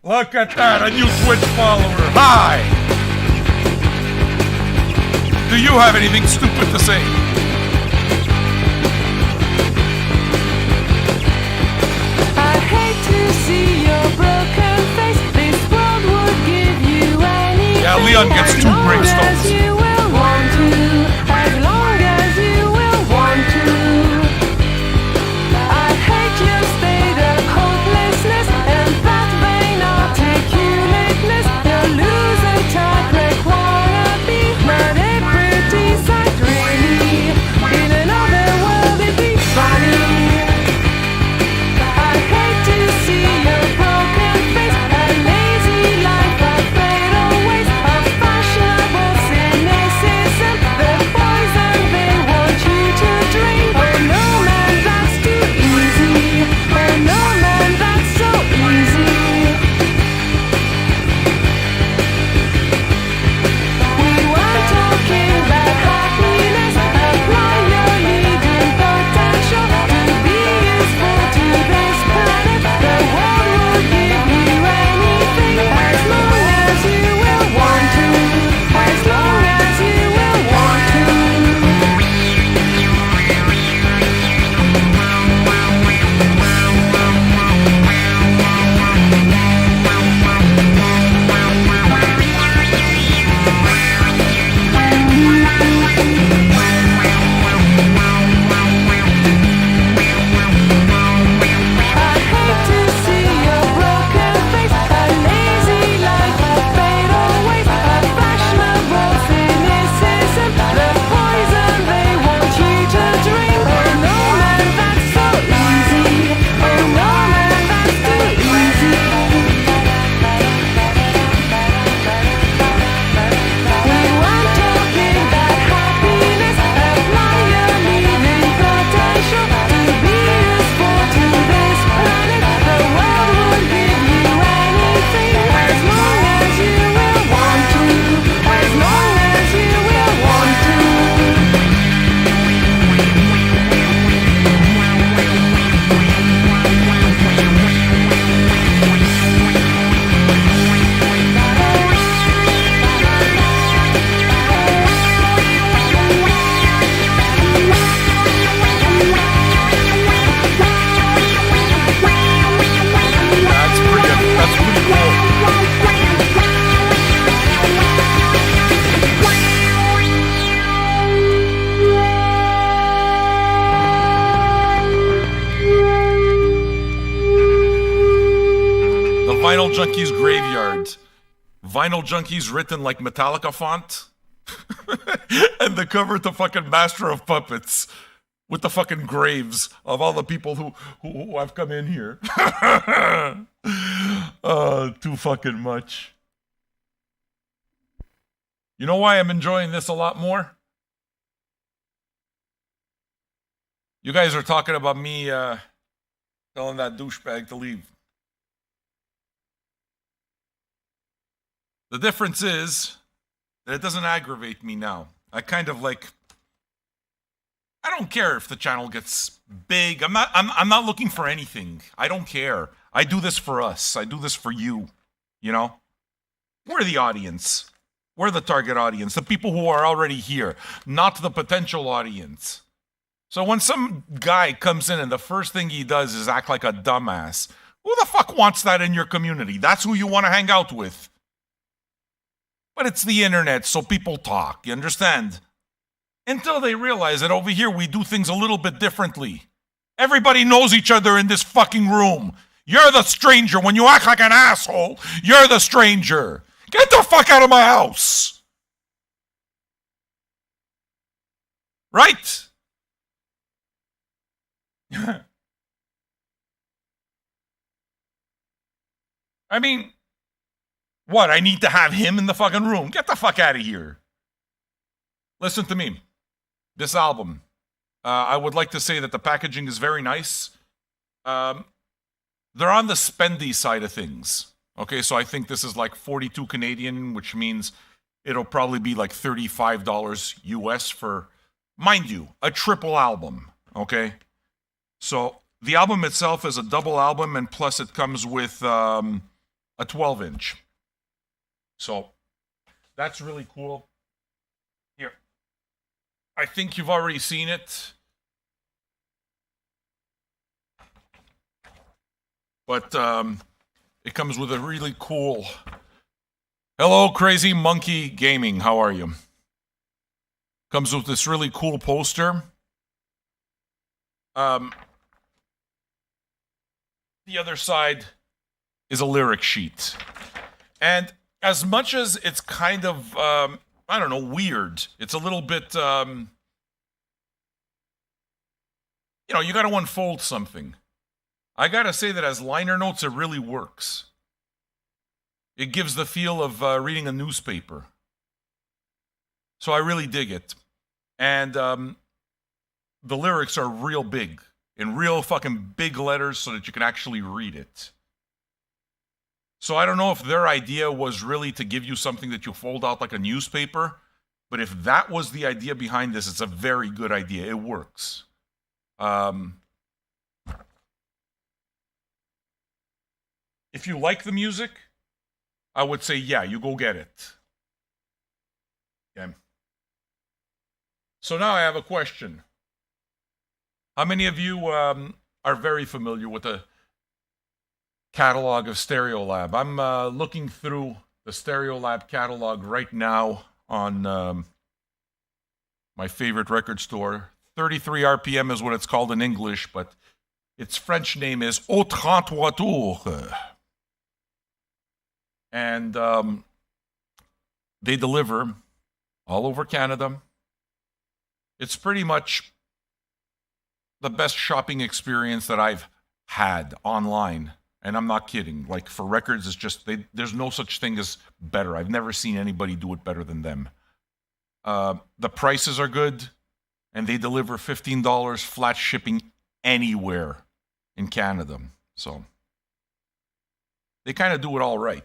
Look at that, a new Twitch follower. Hi! Do you have anything stupid to say? I hate to see your broken face. This world would give you anything. Yeah, Leon gets 2 gravestones. As you will want to, as long as you will want to. I hate your state of hopelessness and that vain articulateness. Your loser type wannabe, not a pretty sight really. In another world it'd be funny. I hate to see your broken face, a lazy life, a fatal waste of fashionable cynicism, the poison they want you to drink. Oh no man, that's too easy. Oh no man, that's so easy. We weren't talking about happiness. Apply your leading potential to be useful to this planet. The world will give you anything as long as you will want to. As long as you will want to. I hate to see your broken face, a lazy life, a fatal waste of fashionable cynicism, the poison they want you to drink. Oh no man, that's so easy. Oh no man, that's too easy. We weren't talking about happiness. Apply your leading potential to be useful to this planet. The world will give you anything as long as you will want to. As long as you will want to. That's pretty cool. The Vinyl Junkies Graveyard. Vinyl Junkies written like Metallica font. And the cover to fucking Master of Puppets. With the fucking graves of all the people who have come in here. Too fucking much. You know why I'm enjoying this a lot more? You guys are talking about me telling that douchebag to leave. The difference is that it doesn't aggravate me now. I kind of like... I don't care if the channel gets big. I'm not looking for anything. I don't care. I do this for us. I do this for you. You know? We're the audience. We're the target audience. The people who are already here. Not the potential audience. So when some guy comes in and the first thing he does is act like a dumbass, who the fuck wants that in your community? That's who you want to hang out with. But it's the internet, so people talk. You understand? Until they realize that over here we do things a little bit differently. Everybody knows each other in this fucking room. You're the stranger. When you act like an asshole, you're the stranger. Get the fuck out of my house. Right? I mean, what? I need to have him in the fucking room. Get the fuck out of here. Listen to me. This album, I would like to say that the packaging is very nice. They're on the spendy side of things. Okay, so I think this is like 42 Canadian, which means it'll probably be like $35 US for, mind you, a triple album. Okay? So the album itself is a double album, and plus it comes with a 12-inch. So that's really cool. Here. I think you've already seen it. But it comes with a really cool... Hello, Crazy Monkey Gaming. How are you? Comes with this really cool poster. The other side is a lyric sheet. And as much as it's kind of, I don't know, weird, it's a little bit, you know, you got to unfold something. I got to say that as liner notes, it really works. It gives the feel of reading a newspaper. So I really dig it. And the lyrics are real big, in real fucking big letters so that you can actually read it. So I don't know if their idea was really to give you something that you fold out like a newspaper, but if that was the idea behind this, it's a very good idea. It works. If you like the music, I would say, yeah, you go get it. Okay. So now I have a question. How many of you are very familiar with the catalog of Stereolab? I'm looking through the Stereolab catalog right now on my favorite record store. 33 RPM is what it's called in English, but its French name is Au 33 Tours. And they deliver all over Canada. It's pretty much the best shopping experience that I've had online. And I'm not kidding. Like, for records, it's just, there's no such thing as better. I've never seen anybody do it better than them. The prices are good, and they deliver $15 flat shipping anywhere in Canada. So they kind of do it all right.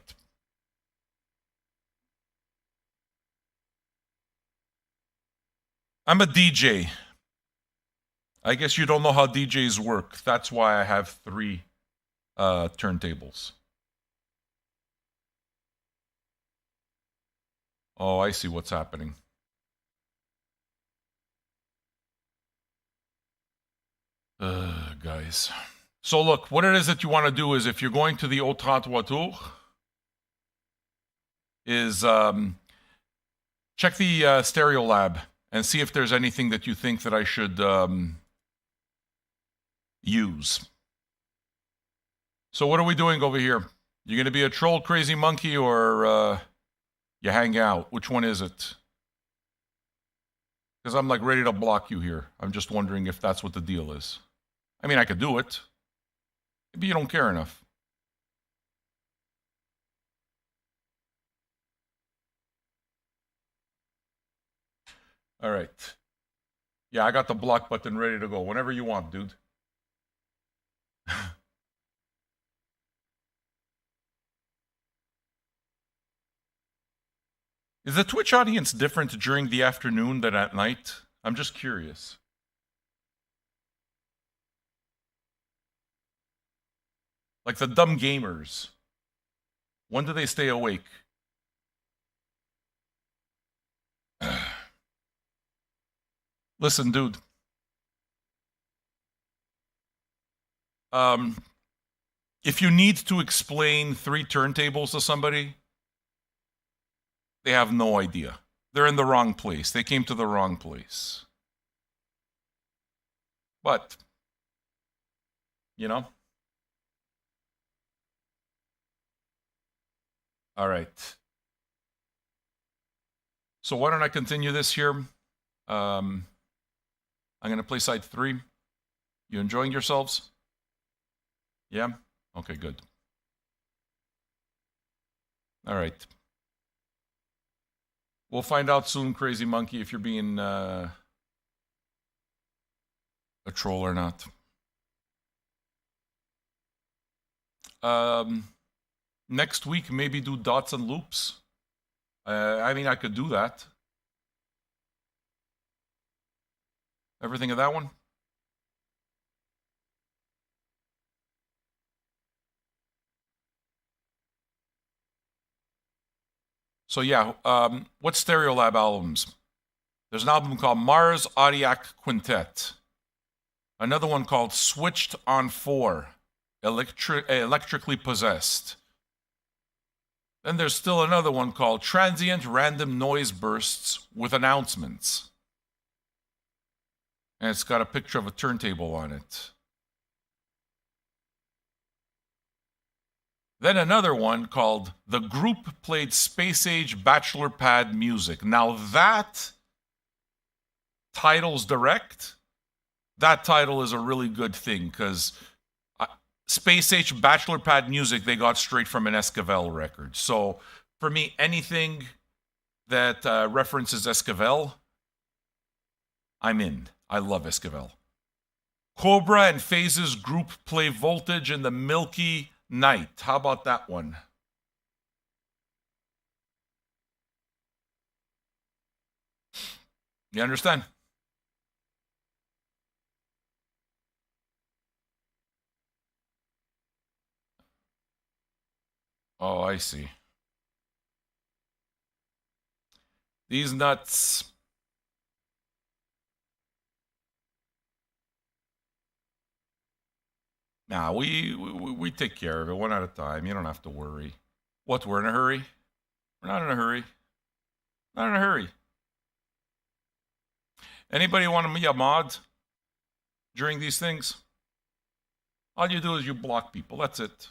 I'm a DJ. I guess you don't know how DJs work. That's why I have 3 turntables. Oh, I see what's happening. Guys. So look, what it is that you want to do is, if you're going to the Au 33 Tours, is check the Stereolab and see if there's anything that you think that I should use. So what are we doing over here? You going to be a troll, Crazy Monkey, or you hang out? Which one is it? Because I'm like ready to block you here. I'm just wondering if that's what the deal is. I mean, I could do it. Maybe you don't care enough. All right. Yeah, I got the block button ready to go. Whenever you want, dude. Is the Twitch audience different during the afternoon than at night? I'm just curious. Like the dumb gamers. When do they stay awake? Listen, dude. If you need to explain 3 turntables to somebody, they have no idea. They're in the wrong place. They came to the wrong place. But you know? All right. So why don't I continue this here? I'm going to play side 3. You enjoying yourselves? Yeah? Okay, good. All right. We'll find out soon, Crazy Monkey, if you're being a troll or not. Next week, maybe do dots and loops. I mean, I could do that. Ever think of that one? So yeah, what Stereolab albums? There's an album called Mars Audiac Quintet. Another one called Switched on 4, Electrically Possessed. Then there's still another one called Transient Random Noise Bursts with Announcements. And it's got a picture of a turntable on it. Then another one called The Group Played Space Age Bachelor Pad Music. Now that title's direct. That title is a really good thing because Space Age Bachelor Pad Music, they got straight from an Esquivel record. So for me, anything that references Esquivel, I'm in. I love Esquivel. Cobra and Phases Group Play Voltage in the Milky Night. How about that one? You understand? Oh, I see. These nuts. Nah, we take care of it one at a time. You don't have to worry. What, we're in a hurry? We're not in a hurry. Not in a hurry. Anybody want to be a mod during these things? All you do is you block people. That's it.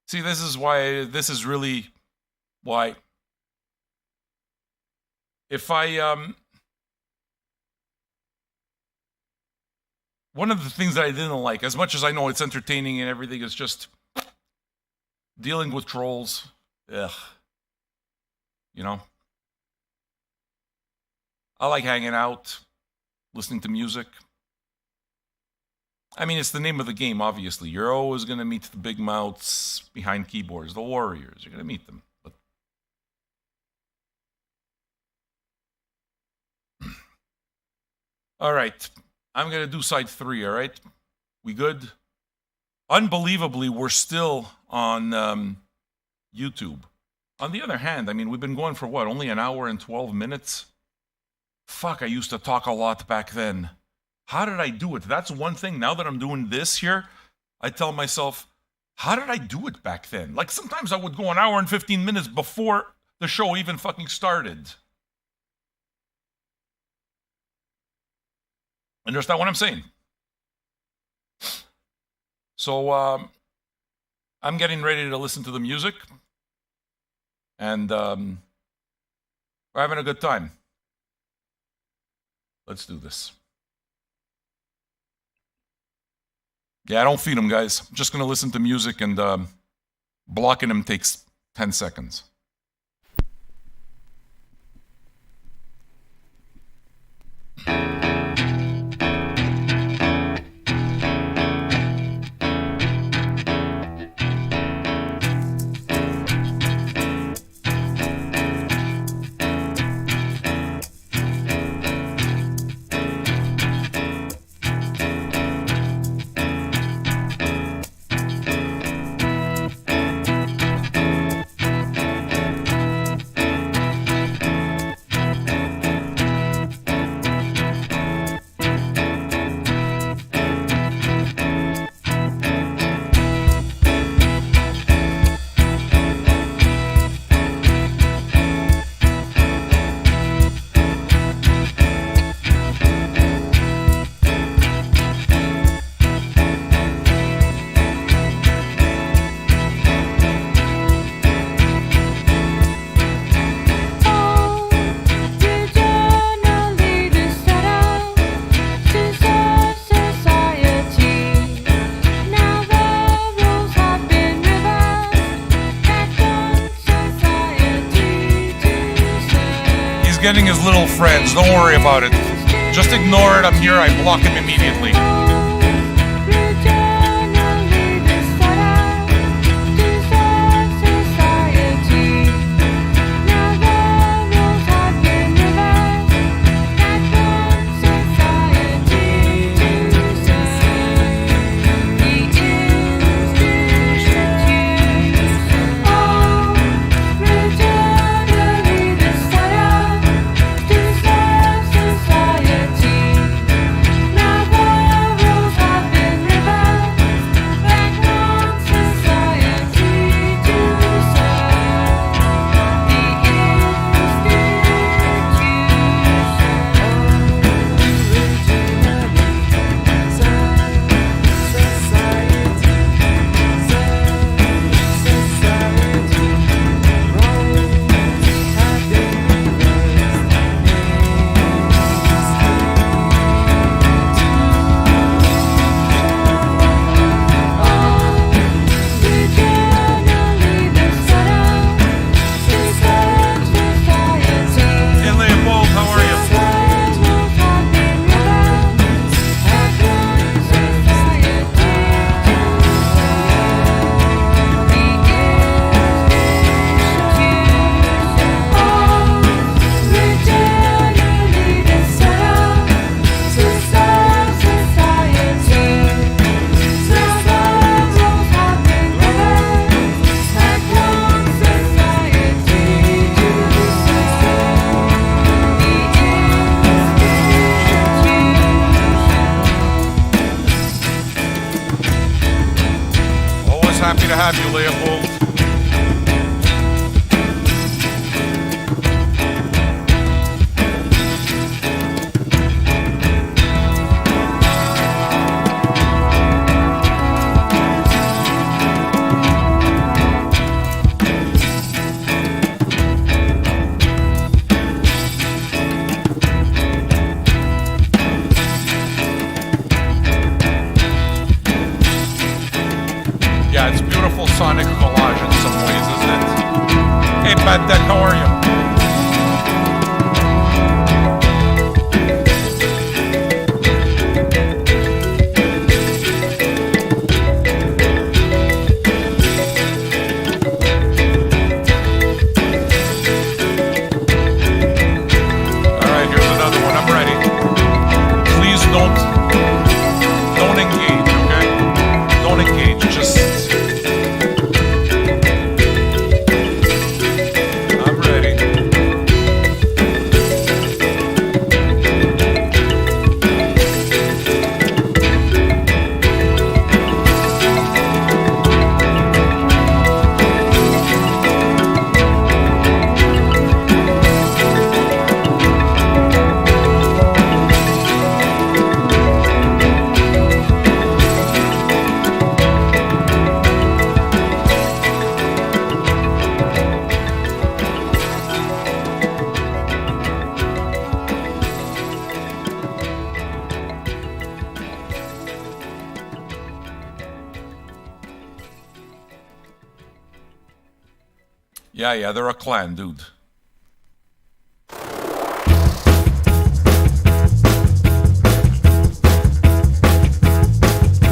See, this is really why if I one of the things that I didn't like, as much as I know it's entertaining and everything, is just dealing with trolls. Ugh. You know? I like hanging out, listening to music. I mean, it's the name of the game, obviously. You're always going to meet the big mouths behind keyboards, the warriors. You're going to meet them. But all right. I'm going to do side 3, all right? We good? Unbelievably, we're still on YouTube. On the other hand, I mean, we've been going for what? Only an hour and 12 minutes? Fuck, I used to talk a lot back then. How did I do it? That's one thing. Now that I'm doing this here, I tell myself, how did I do it back then? Like sometimes I would go an hour and 15 minutes before the show even fucking started. Understand what I'm saying? So I'm getting ready to listen to the music. And we're having a good time. Let's do this. Yeah, I don't feed them, guys. I'm just going to listen to music, and blocking them takes 10 seconds. getting his little friends. Don't worry about it. Just ignore it. I'm here. I block him immediately. Happy to have you, Leopold. Yeah, it's beautiful sonic collage in some ways, isn't it? Hey, Bad Deck, how are you? All right, here's another one. I'm ready. Please don't engage, okay? Don't engage. Just. Yeah, they're a clan, dude.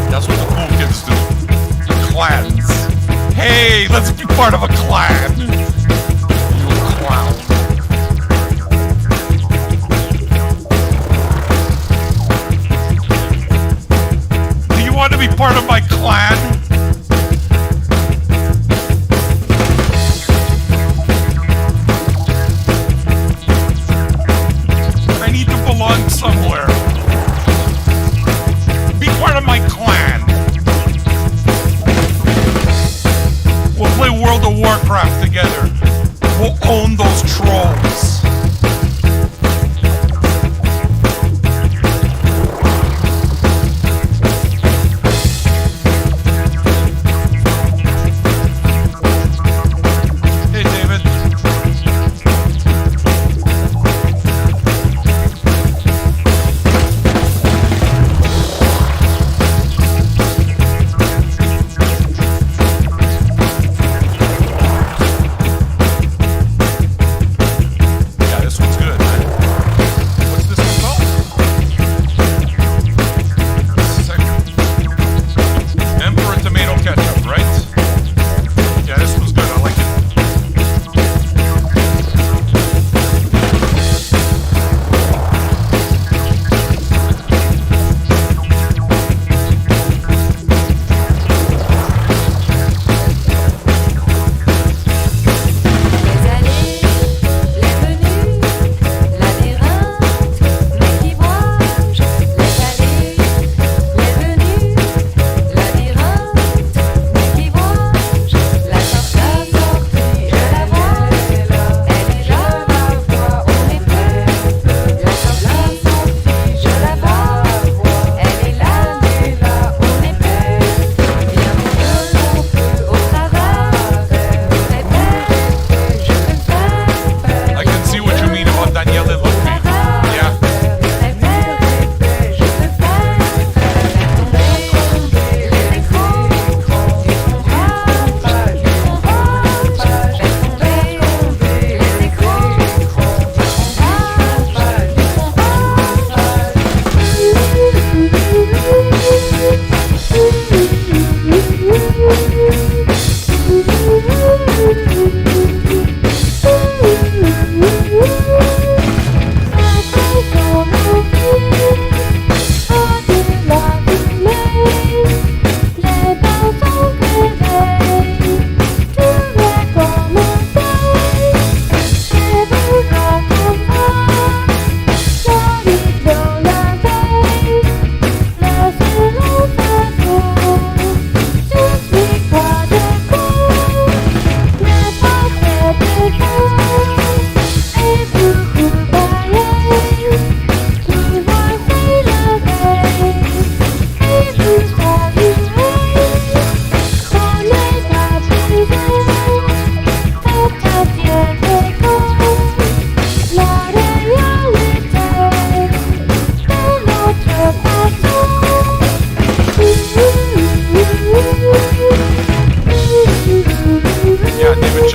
That's what the cool kids do. Clans. Hey, let's be part of a clan. You clown. Do you want to be part of my clan? Somewhere. Be part of my clan. We'll play World of Warcraft together. We'll own those trolls. Hey, David.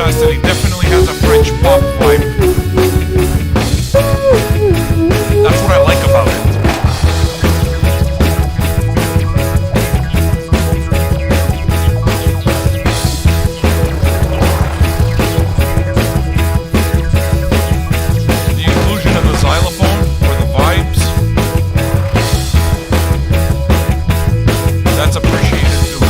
Chastity definitely has a French pop vibe. That's what I like about it. The inclusion of the xylophone for the vibes, that's appreciated too.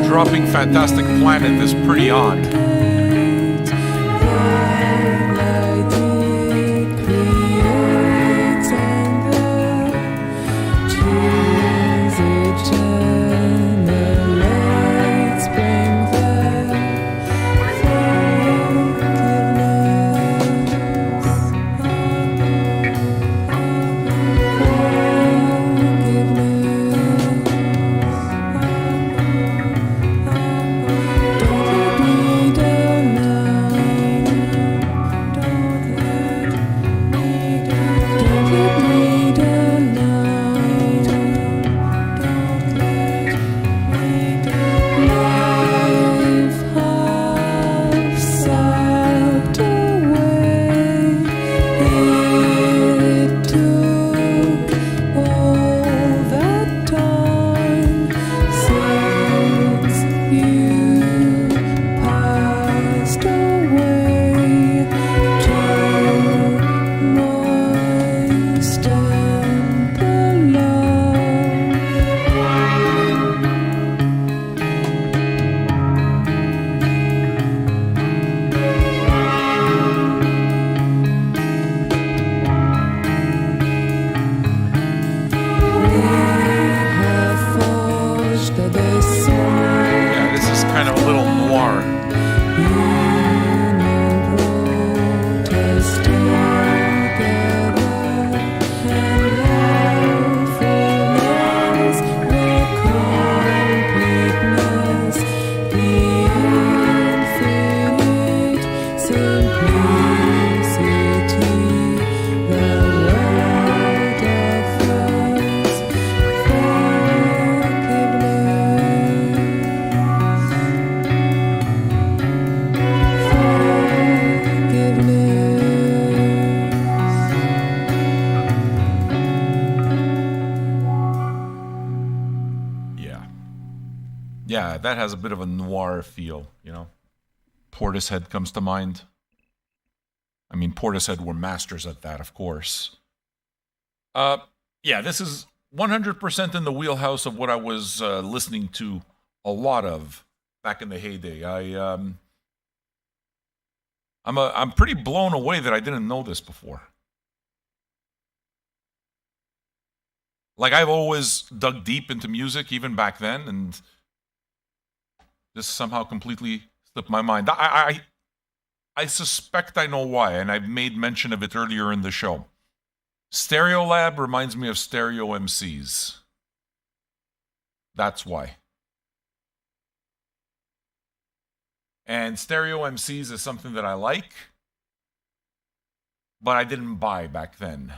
Dropping Fantastic Planet is pretty on. Yeah, that has a bit of a noir feel, you know. Portishead comes to mind. I mean, Portishead were masters at that, of course. Yeah, this is 100% in the wheelhouse of what I was listening to a lot of back in the heyday. I'm pretty blown away that I didn't know this before. Like, I've always dug deep into music, even back then, and this somehow completely slipped my mind. I suspect I know why, and I've made mention of it earlier in the show. Stereolab reminds me of stereo MCs. That's why. And stereo MCs is something that I like, but I didn't buy back then.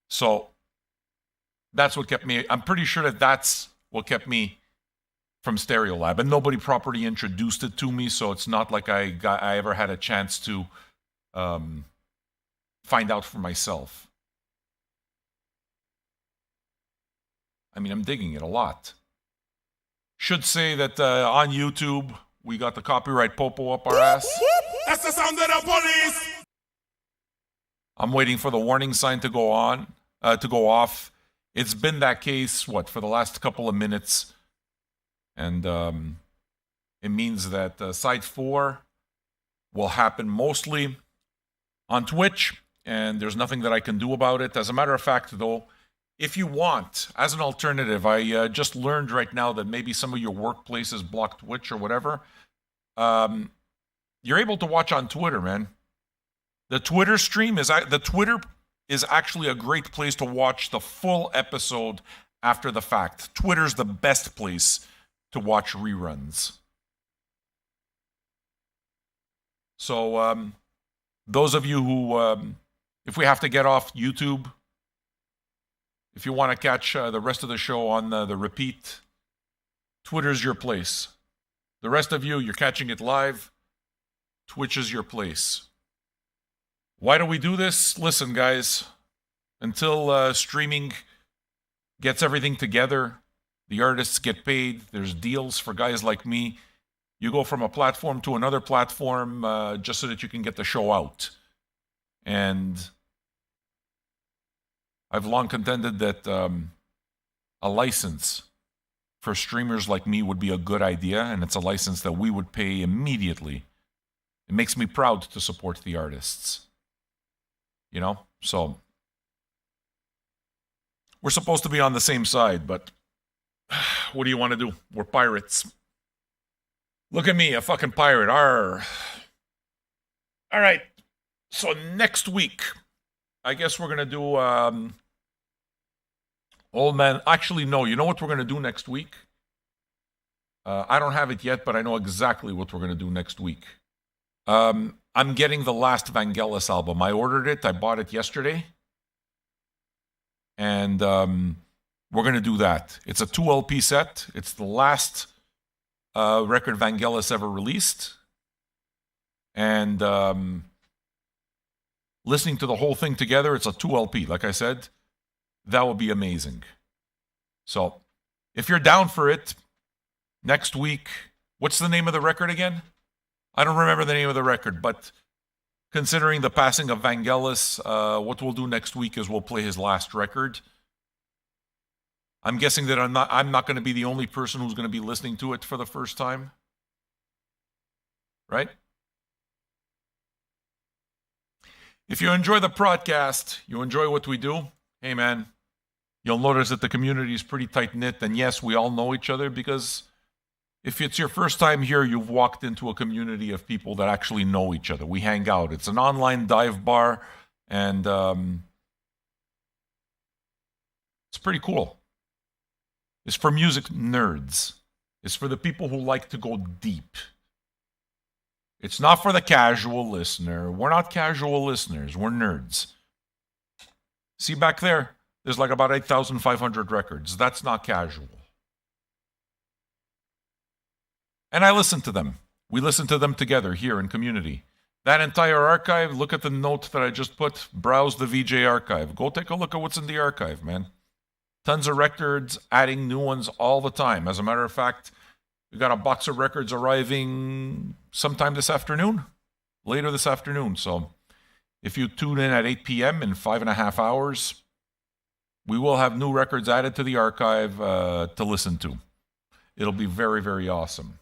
So that's what kept me. I'm pretty sure that that's what kept me from Stereolab, and nobody properly introduced it to me, so it's not like I ever had a chance to find out for myself. I mean, I'm digging it a lot. Should say that on YouTube we got the copyright popo up our ass. That's the sound of the police. I'm waiting for the warning sign to go off. It's been that case for the last couple of minutes, and it means that Site 4 will happen mostly on Twitch, and there's nothing that I can do about it. As a matter of fact, though, if you want, as an alternative, I just learned right now that maybe some of your workplaces block Twitch or whatever. You're able to watch on Twitter, man. The Twitter is actually a great place to watch the full episode after the fact. Twitter's the best place to watch reruns. So, those of you who, if we have to get off YouTube, if you want to catch the rest of the show on the repeat, Twitter's your place. The rest of you, you're catching it live. Twitch is your place. Why do we do this? Listen, guys, until streaming gets everything together, the artists get paid, there's deals for guys like me. You go from a platform to another platform just so that you can get the show out. And I've long contended that a license for streamers like me would be a good idea, and it's a license that we would pay immediately. It makes me proud to support the artists. You know? So, we're supposed to be on the same side, but what do you want to do? We're pirates. Look at me, a fucking pirate. Arr. All right. So next week, I guess we're going to do Old Man. Actually, no. You know what we're going to do next week? I don't have it yet, but I know exactly what we're going to do next week. I'm getting the last Vangelis album. I ordered it. I bought it yesterday. And we're going to do that. It's a 2 LP set. It's the last record Vangelis ever released. And listening to the whole thing together, it's a 2 LP. Like I said, that would be amazing. So, if you're down for it, next week, what's the name of the record again? I don't remember the name of the record, but considering the passing of Vangelis, what we'll do next week is we'll play his last record. I'm guessing that I'm not going to be the only person who's going to be listening to it for the first time. Right? If you enjoy the podcast, you enjoy what we do, hey man, you'll notice that the community is pretty tight-knit, and yes, we all know each other because if it's your first time here, you've walked into a community of people that actually know each other. We hang out. It's an online dive bar, and it's pretty cool. It's for music nerds. It's for the people who like to go deep. It's not for the casual listener. We're not casual listeners. We're nerds. See back there? There's like about 8,500 records. That's not casual. And I listen to them. We listen to them together here in community. That entire archive, look at the note that I just put. Browse the VJ archive. Go take a look at what's in the archive, man. Tons of records, adding new ones all the time. As a matter of fact, we got a box of records arriving sometime this afternoon. Later this afternoon. So if you tune in at 8 p.m. in 5.5 hours, we will have new records added to the archive to listen to. It'll be very, very awesome.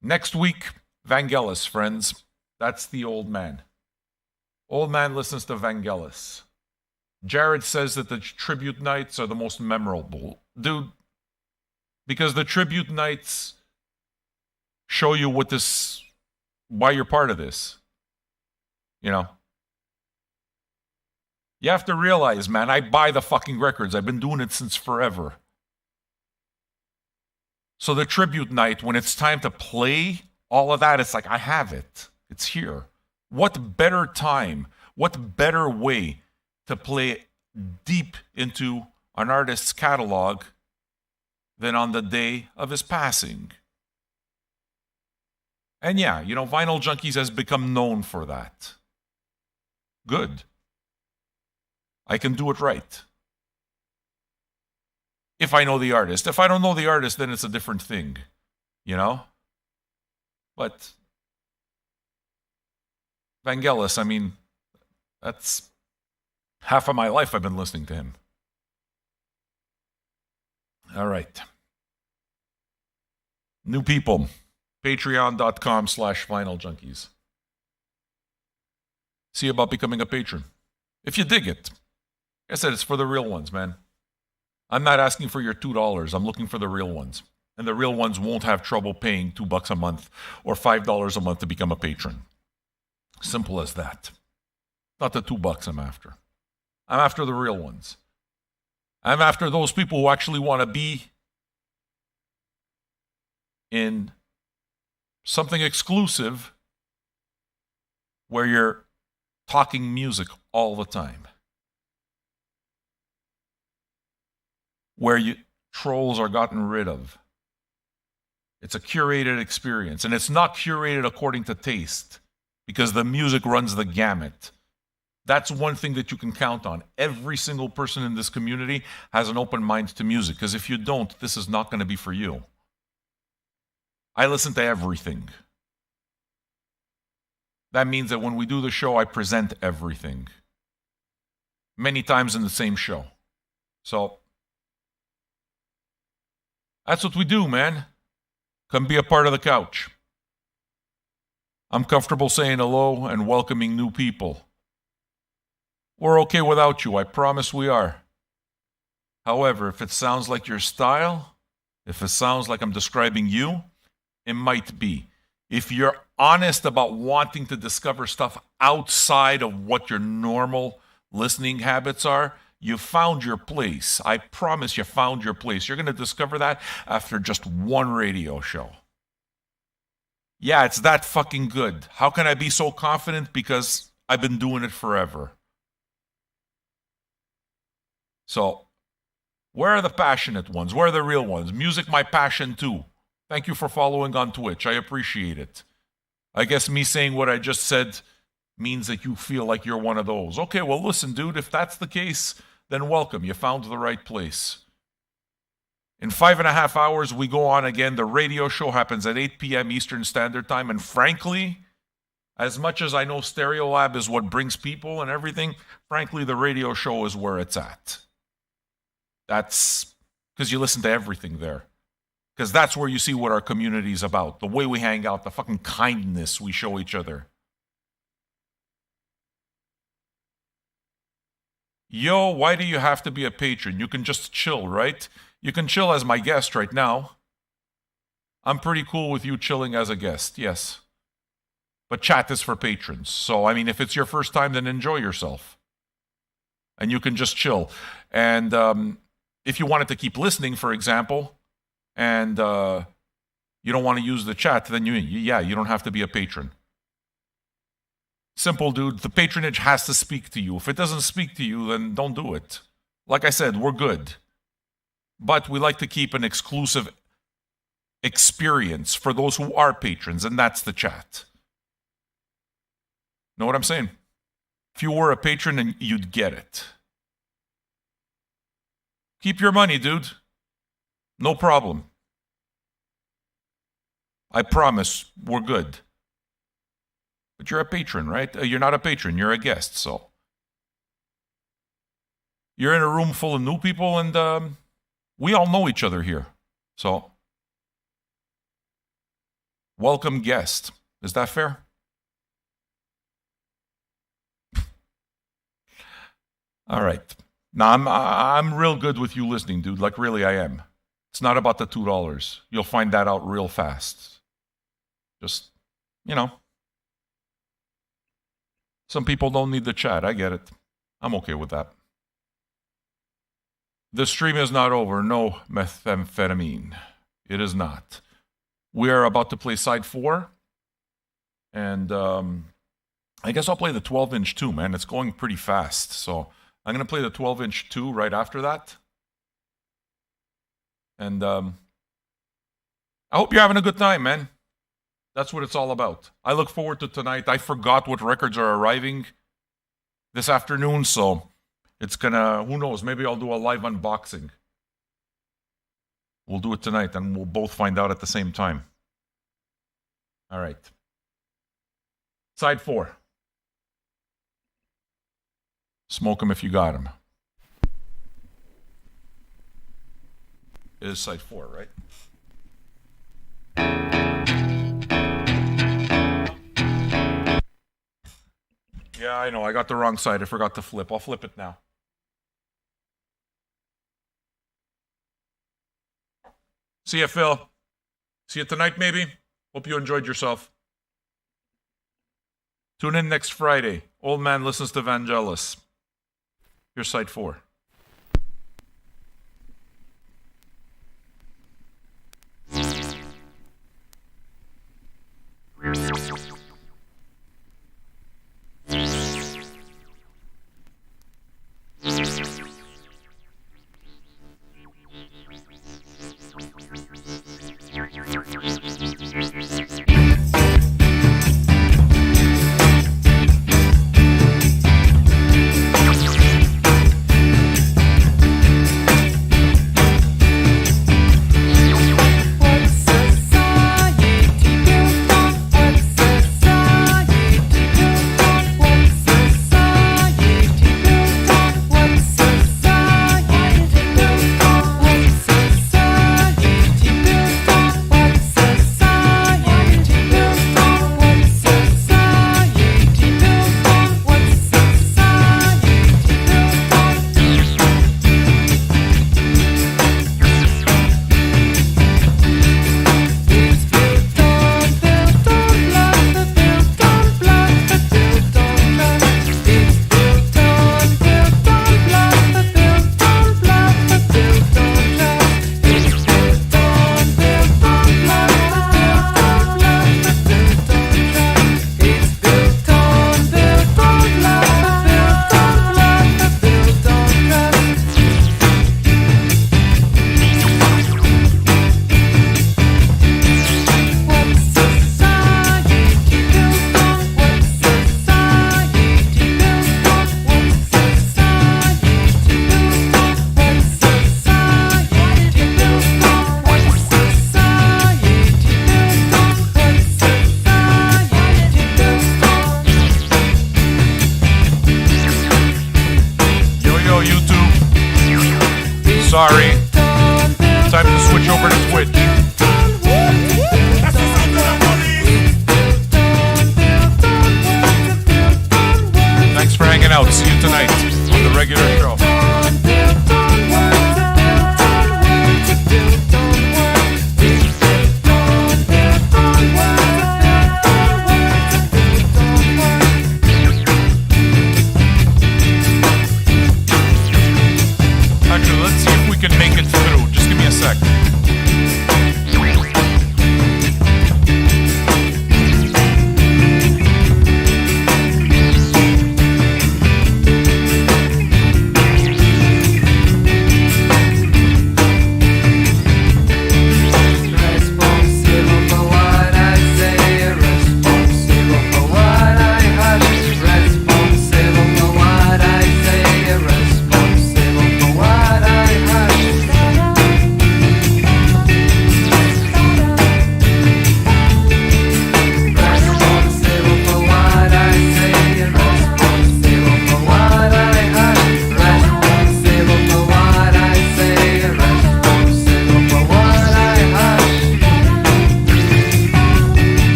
Next week, Vangelis, friends. That's the old man. Old man listens to Vangelis. Jared says that the tribute nights are the most memorable. Dude, because the tribute nights show you why you're part of this. You know? You have to realize, man, I buy the fucking records. I've been doing it since forever. So the tribute night, when it's time to play all of that, it's like, I have it. It's here. What better time, what better way to play deep into an artist's catalog than on the day of his passing? And yeah, Vinyl Junkies has become known for that. Good. I can do it right. If I know the artist. If I don't know the artist, then it's a different thing. But Vangelis, I mean, that's half of my life I've been listening to him. All right. New people. Patreon.com/vinyljunkies. See about becoming a patron. If you dig it. Like I said, it's for the real ones, man. I'm not asking for your $2. I'm looking for the real ones. And the real ones won't have trouble paying $2 a month or $5 a month to become a patron. Simple as that. Not the $2 I'm after. I'm after the real ones. I'm after those people who actually want to be in something exclusive where you're talking music all the time. Where trolls are gotten rid of. It's a curated experience. And it's not curated according to taste, because the music runs the gamut. That's one thing that you can count on. Every single person in this community has an open mind to music, because if you don't, this is not going to be for you. I listen to everything. That means that when we do the show, I present everything. Many times in the same show. So, that's what we do, man. Come be a part of the couch. I'm comfortable saying hello and welcoming new people. We're okay without you, I promise we are. However, if it sounds like your style, if it sounds like I'm describing you, it might be. If you're honest about wanting to discover stuff outside of what your normal listening habits are, you found your place. I promise you found your place. You're going to discover that after just one radio show. Yeah, it's that fucking good. How can I be so confident? Because I've been doing it forever. So, where are the passionate ones? Where are the real ones? Music, my passion too. Thank you for following on Twitch. I appreciate it. I guess me saying what I just said means that you feel like you're one of those. Okay, well, listen, dude, if that's the case, then welcome. You found the right place. In 5.5 hours, we go on again. The radio show happens at 8 p.m. Eastern Standard Time. And frankly, as much as I know Stereolab is what brings people and everything, frankly, the radio show is where it's at. That's because you listen to everything there. Because that's where you see what our community is about. The way we hang out, the fucking kindness we show each other. Yo, why do you have to be a patron? You can just chill, right? You can chill as my guest right now. I'm pretty cool with you chilling as a guest, yes. But chat is for patrons. So, I mean, if it's your first time, then enjoy yourself. And you can just chill. And if you wanted to keep listening, for example, and you don't want to use the chat, then you don't have to be a patron. Simple, dude. The patronage has to speak to you. If it doesn't speak to you, then don't do it. Like I said, we're good. But we like to keep an exclusive experience for those who are patrons, and that's the chat. Know what I'm saying? If you were a patron, then you'd get it. Keep your money, dude. No problem. I promise we're good. But you're a patron, right? You're not a patron, you're a guest, so. You're in a room full of new people, and we all know each other here. So, welcome guest. Is that fair? All right. Now I'm real good with you listening, dude. Like really, I am. It's not about the $2. You'll find that out real fast. Just, some people don't need the chat. I get it. I'm okay with that. The stream is not over. No methamphetamine. It is not. We are about to play side 4. And I guess I'll play the 12-inch too, man. It's going pretty fast. So I'm going to play the 12-inch 2 right after that. And I hope you're having a good time, man. That's what it's all about. I look forward to tonight. I forgot what records are arriving this afternoon, so it's gonna, who knows, maybe I'll do a live unboxing. We'll do it tonight, and we'll both find out at the same time. All right. Side 4. Smoke 'em if you got 'em. It is side 4, right? Yeah, I know. I got the wrong side. I forgot to flip. I'll flip it now. See ya, Phil. See you tonight, maybe. Hope you enjoyed yourself. Tune in next Friday. Old man listens to Vangelis. Here's side 4. Sorry. Time to switch over to Twitch. That's the sound of the police. Thanks for hanging out. See you tonight on the regular show. Actually, let's see if we can make it through. Just give me a sec.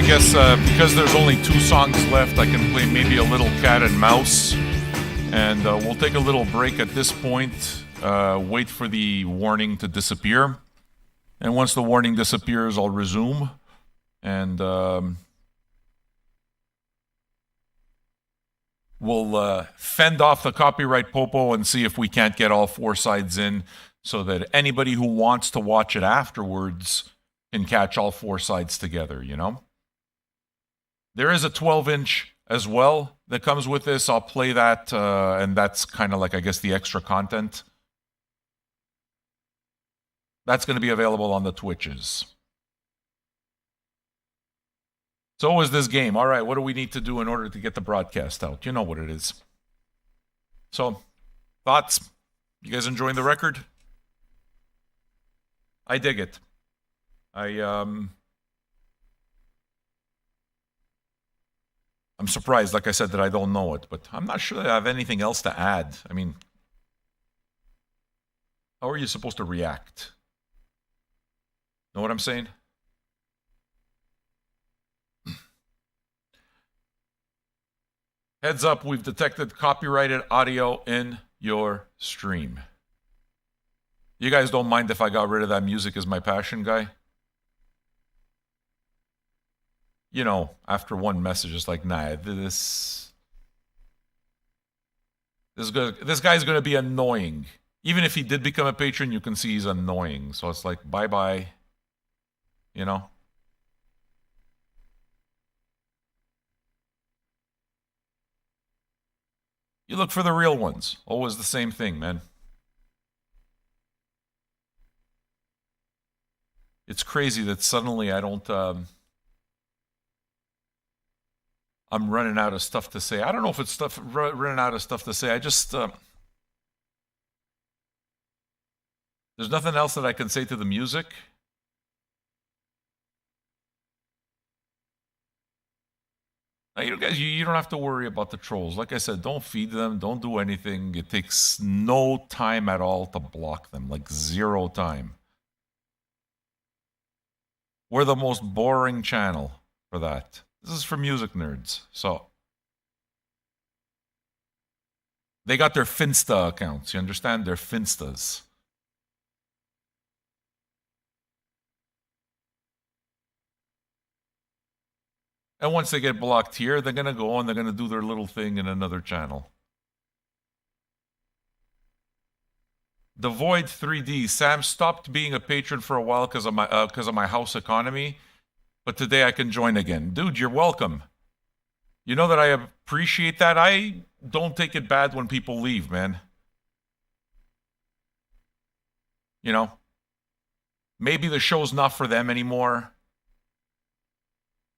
guess because there's only 2 songs left, I can play maybe a little cat and mouse. And we'll take a little break at this point, wait for the warning to disappear. And once the warning disappears, I'll resume. And we'll fend off the copyright popo and see if we can't get all 4 sides in so that anybody who wants to watch it afterwards can catch all 4 sides together, you know? There is a 12-inch as well that comes with this. I'll play that, and that's kind of like, I guess, the extra content. That's going to be available on the Twitches. So is this game. All right, what do we need to do in order to get the broadcast out? You know what it is. So, thoughts? You guys enjoying the record? I dig it. I'm surprised, like I said, that I don't know it, but I'm not sure that I have anything else to add. I mean, how are you supposed to react? Know what I'm saying? Heads up, we've detected copyrighted audio in your stream. You guys don't mind if I got rid of that music is my passion guy? You know, after one message, it's like, nah, this guy's going to be annoying. Even if he did become a patron, you can see he's annoying. So it's like, bye-bye. You know? You look for the real ones. Always the same thing, man. It's crazy that suddenly I don't... I'm running out of stuff to say. I don't know if it's running out of stuff to say. I just... there's nothing else that I can say to the music. Now, you guys, you don't have to worry about the trolls. Like I said, don't feed them. Don't do anything. It takes no time at all to block them. Like 0 time. We're the most boring channel for that. This is for music nerds. So they got their Finsta accounts. You understand? They're Finstas. And once they get blocked here, they're going to go and they're going to do their little thing in another channel. The Void 3D. Sam stopped being a patron for a while because of my house economy. But today I can join again. Dude, you're welcome. You know that I appreciate that. I don't take it bad when people leave, man. You know? Maybe the show's not for them anymore.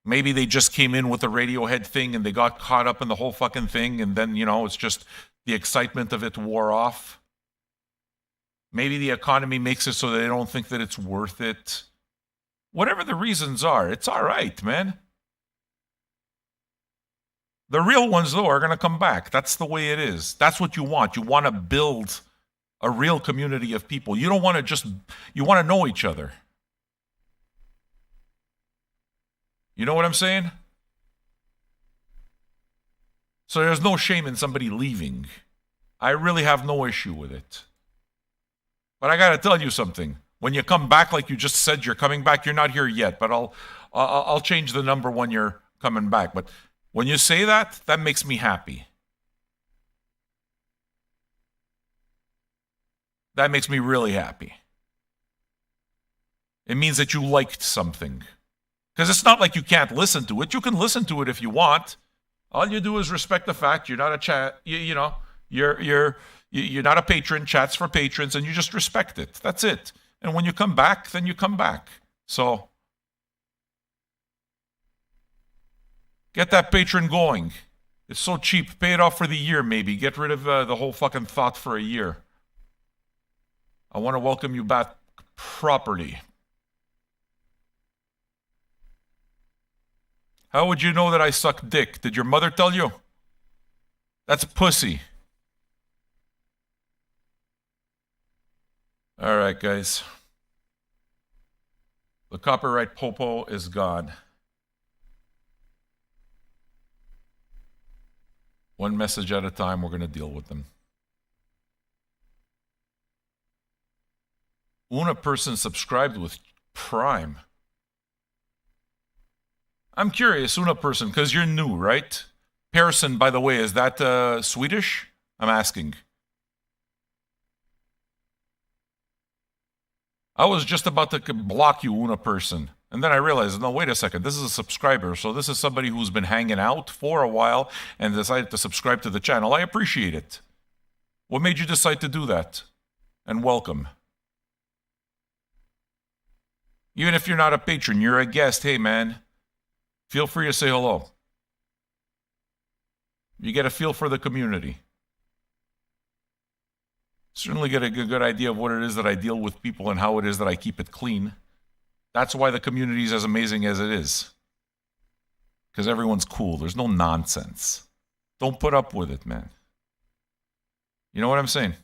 Maybe they just came in with the Radiohead thing and they got caught up in the whole fucking thing and then, you know, it's just the excitement of it wore off. Maybe the economy makes it so they don't think that it's worth it. Whatever the reasons are, it's all right, man. The real ones, though, are going to come back. That's the way it is. That's what you want. You want to build a real community of people. You don't want to just, you want to know each other. You know what I'm saying? So there's no shame in somebody leaving. I really have no issue with it. But I got to tell you something. When you come back, like you just said, you're coming back. You're not here yet, but I'll change the number when you're coming back. But when you say that, that makes me happy. That makes me really happy. It means that you liked something. Because it's not like you can't listen to it. You can listen to it if you want. All you do is respect the fact you're not a chat. You know, you're not a patron. Chat's for patrons, and you just respect it. That's it. And when you come back, then you come back. So, get that patron going. It's so cheap. Pay it off for the year, maybe. Get rid of the whole fucking thought for a year. I want to welcome you back properly. How would you know that I suck dick? Did your mother tell you? That's pussy. All right, guys. The copyright popo is gone. One message at a time, we're going to deal with them. Una person subscribed with Prime. I'm curious, Una person, because you're new, right? Persson, by the way, is that Swedish? I'm asking. I was just about to block you, Una person. And then I realized, no, wait a second, this is a subscriber. So this is somebody who's been hanging out for a while and decided to subscribe to the channel. I appreciate it. What made you decide to do that? And welcome. Even if you're not a patron, you're a guest, hey man, feel free to say hello. You get a feel for the community. Certainly get a good idea of what it is that I deal with people and how it is that I keep it clean. That's why the community is as amazing as it is. Because everyone's cool. There's no nonsense. Don't put up with it, man. You know what I'm saying?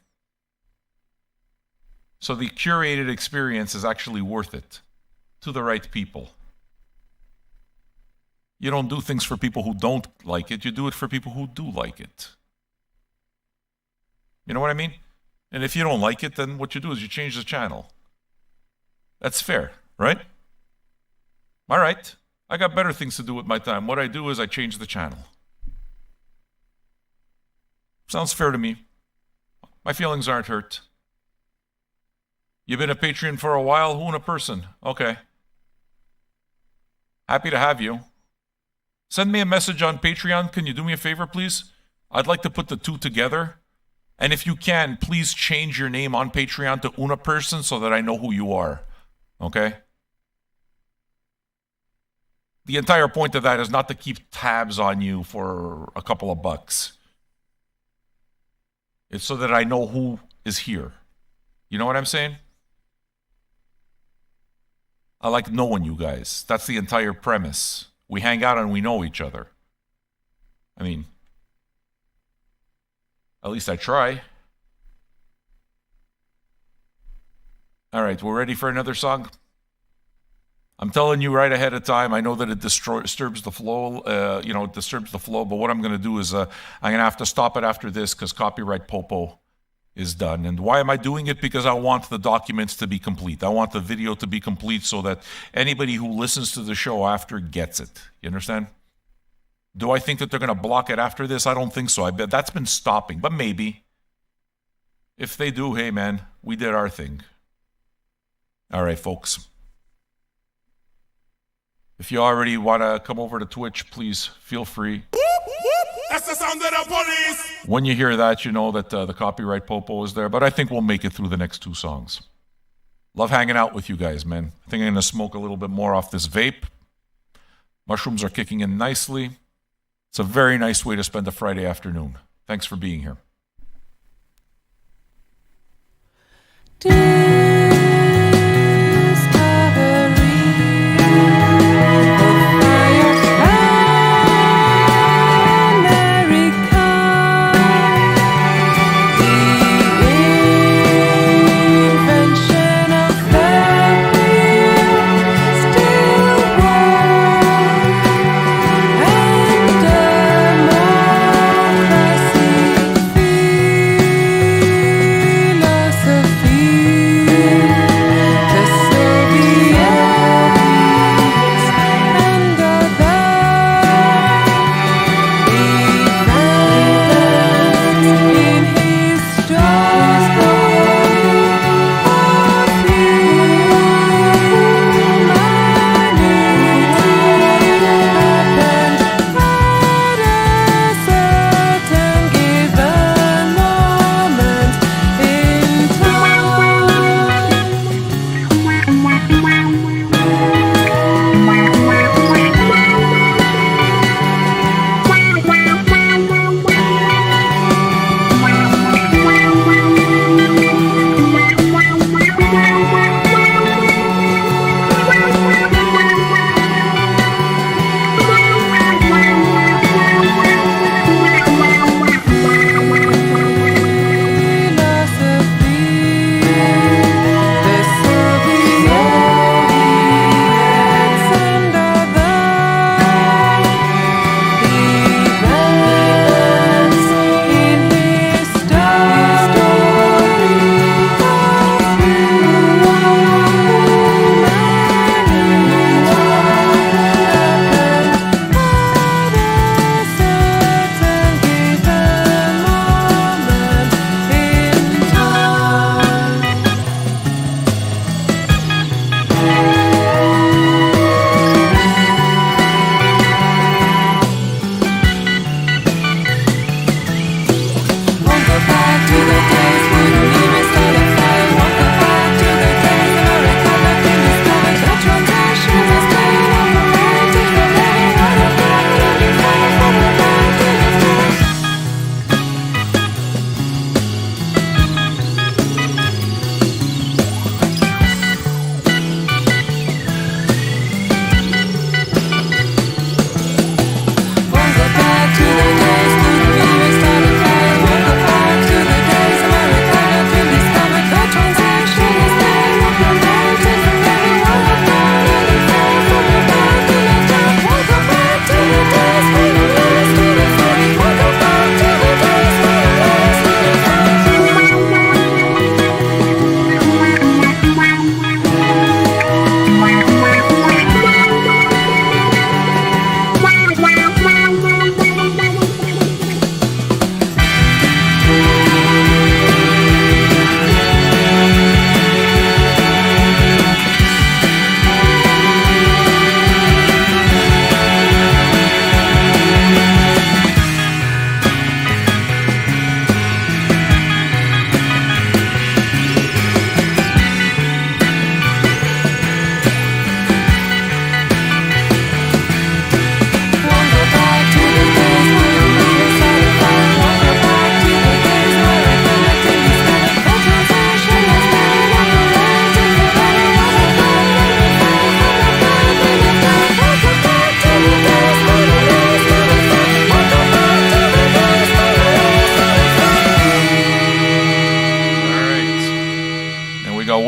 So the curated experience is actually worth it to the right people. You don't do things for people who don't like it. You do it for people who do like it. You know what I mean? And if you don't like it, then what you do is you change the channel. That's fair, right? All right. I got better things to do with my time. What I do is I change the channel. Sounds fair to me. My feelings aren't hurt. You've been a Patreon for a while? Who in a person? Okay. Happy to have you. Send me a message on Patreon. Can you do me a favor, please? I'd like to put the two together. And if you can, please change your name on Patreon to Una Person so that I know who you are. Okay? The entire point of that is not to keep tabs on you for a couple of bucks. It's so that I know who is here. You know what I'm saying? I like knowing you guys. That's the entire premise. We hang out and we know each other. I mean, at least I try. All right, we're ready for another song? I'm telling you right ahead of time. I know that it disturbs the flow. It disturbs the flow. But what I'm going to do is I'm going to have to stop it after this because copyright popo is done. And why am I doing it? Because I want the documents to be complete. I want the video to be complete so that anybody who listens to the show after gets it. You understand? Do I think that they're going to block it after this? I don't think so. I bet that's been stopping, but maybe. If they do, hey man, we did our thing. All right, folks. If you already want to come over to Twitch, please feel free. That's the sound of the police. When you hear that, you know that the copyright popo is there, but I think we'll make it through the next two songs. Love hanging out with you guys, man. I think I'm going to smoke a little bit more off this vape. Mushrooms are kicking in nicely. It's a very nice way to spend a Friday afternoon. Thanks for being here. Philosophy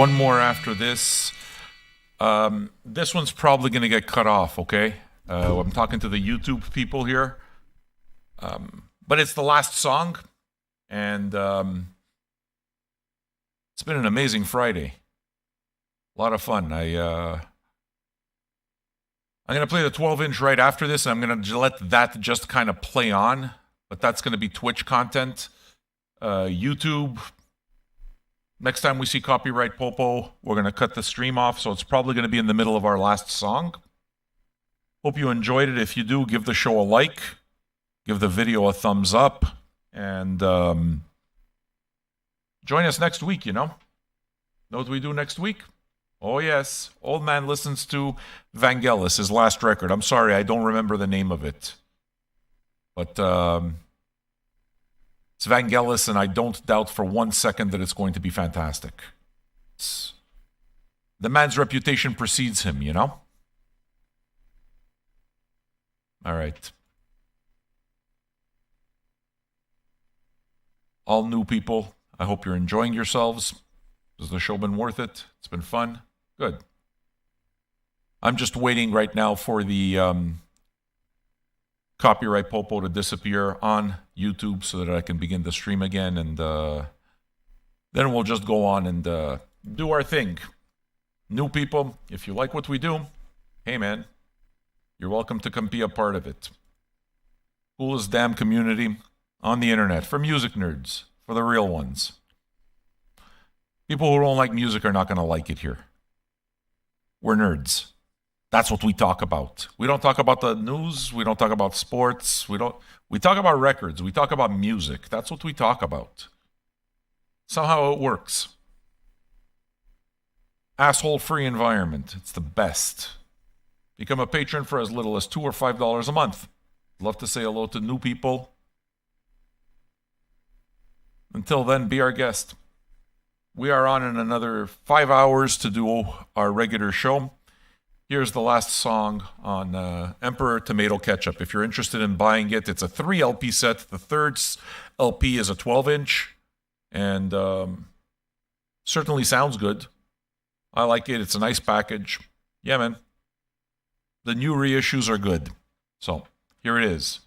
one more after this. This one's probably going to get cut off, okay? I'm talking to the YouTube people here. But it's the last song, and it's been an amazing Friday. A lot of fun. I'm going to play the 12-inch right after this, and I'm going to let that just kind of play on. But that's going to be Twitch content. YouTube. Next time we see Copyright Popo, we're going to cut the stream off, so it's probably going to be in the middle of our last song. Hope you enjoyed it. If you do, give the show a like. Give the video a thumbs up. And join us next week, you know? Know what we do next week? Oh, yes. Old man listens to Vangelis, his last record. I'm sorry, I don't remember the name of it. But it's Vangelis, and I don't doubt for 1 second that it's going to be fantastic. The man's reputation precedes him, you know? All right. All new people, I hope you're enjoying yourselves. Has the show been worth it? It's been fun? Good. I'm just waiting right now for the Copyright Popo to disappear on YouTube so that I can begin the stream again, and then we'll just go on and do our thing. New people, if you like what we do, hey man, you're welcome to come be a part of it. Coolest damn community on the internet for music nerds, for the real ones. People who don't like music are not going to like it here. We're nerds. That's what we talk about. We don't talk about the news. We don't talk about sports. We talk about records. We talk about music. That's what we talk about. Somehow it works. Asshole-free environment. It's the best. Become a patron for as little as $2 or $5 a month. Love to say hello to new people. Until then, be our guest. We are on in another 5 hours to do our regular show. Here's the last song on Emperor Tomato Ketchup. If you're interested in buying it, it's a 3 LP set. The third LP is a 12-inch. And certainly sounds good. I like it. It's a nice package. Yeah, man. The new reissues are good. So, here it is.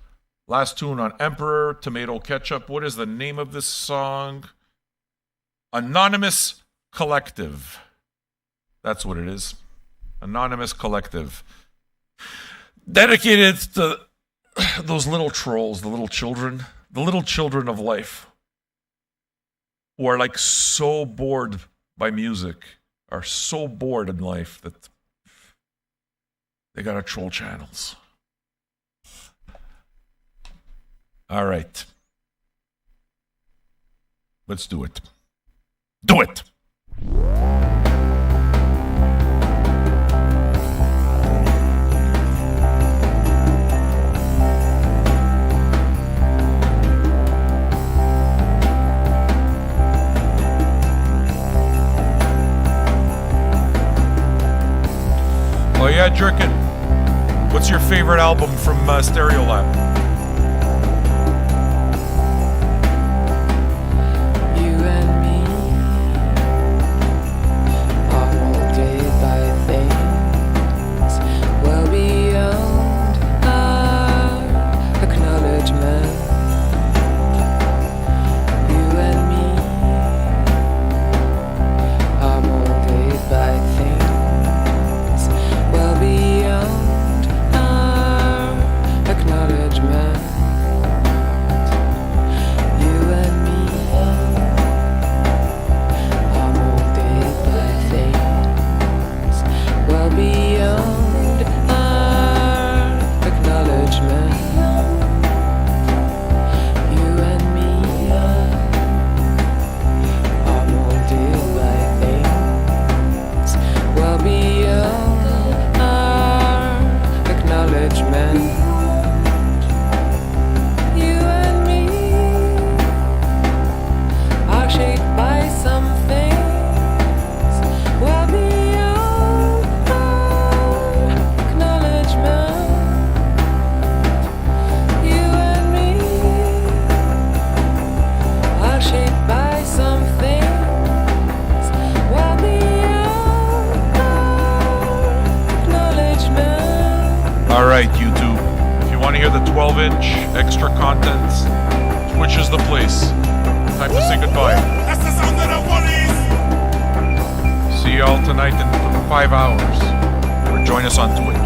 Last tune on Emperor Tomato Ketchup. What is the name of this song? Anonymous Collective. That's what it is. Anonymous Collective. Dedicated to those little trolls, the little children of life, who are like so bored by music, are so bored in life that they gotta troll channels. All right. Let's do it. Do it! Oh yeah, Jerkin. What's your favorite album from Stereolab? You and me are molded by things well beyond our acknowledgement. You and me are molded by things well beyond our acknowledgement. night, YouTube. If you want to hear the 12-inch extra contents, Twitch is the place. Time to say goodbye. That's the sound of the police. See y'all tonight in 5 hours. Or join us on Twitch.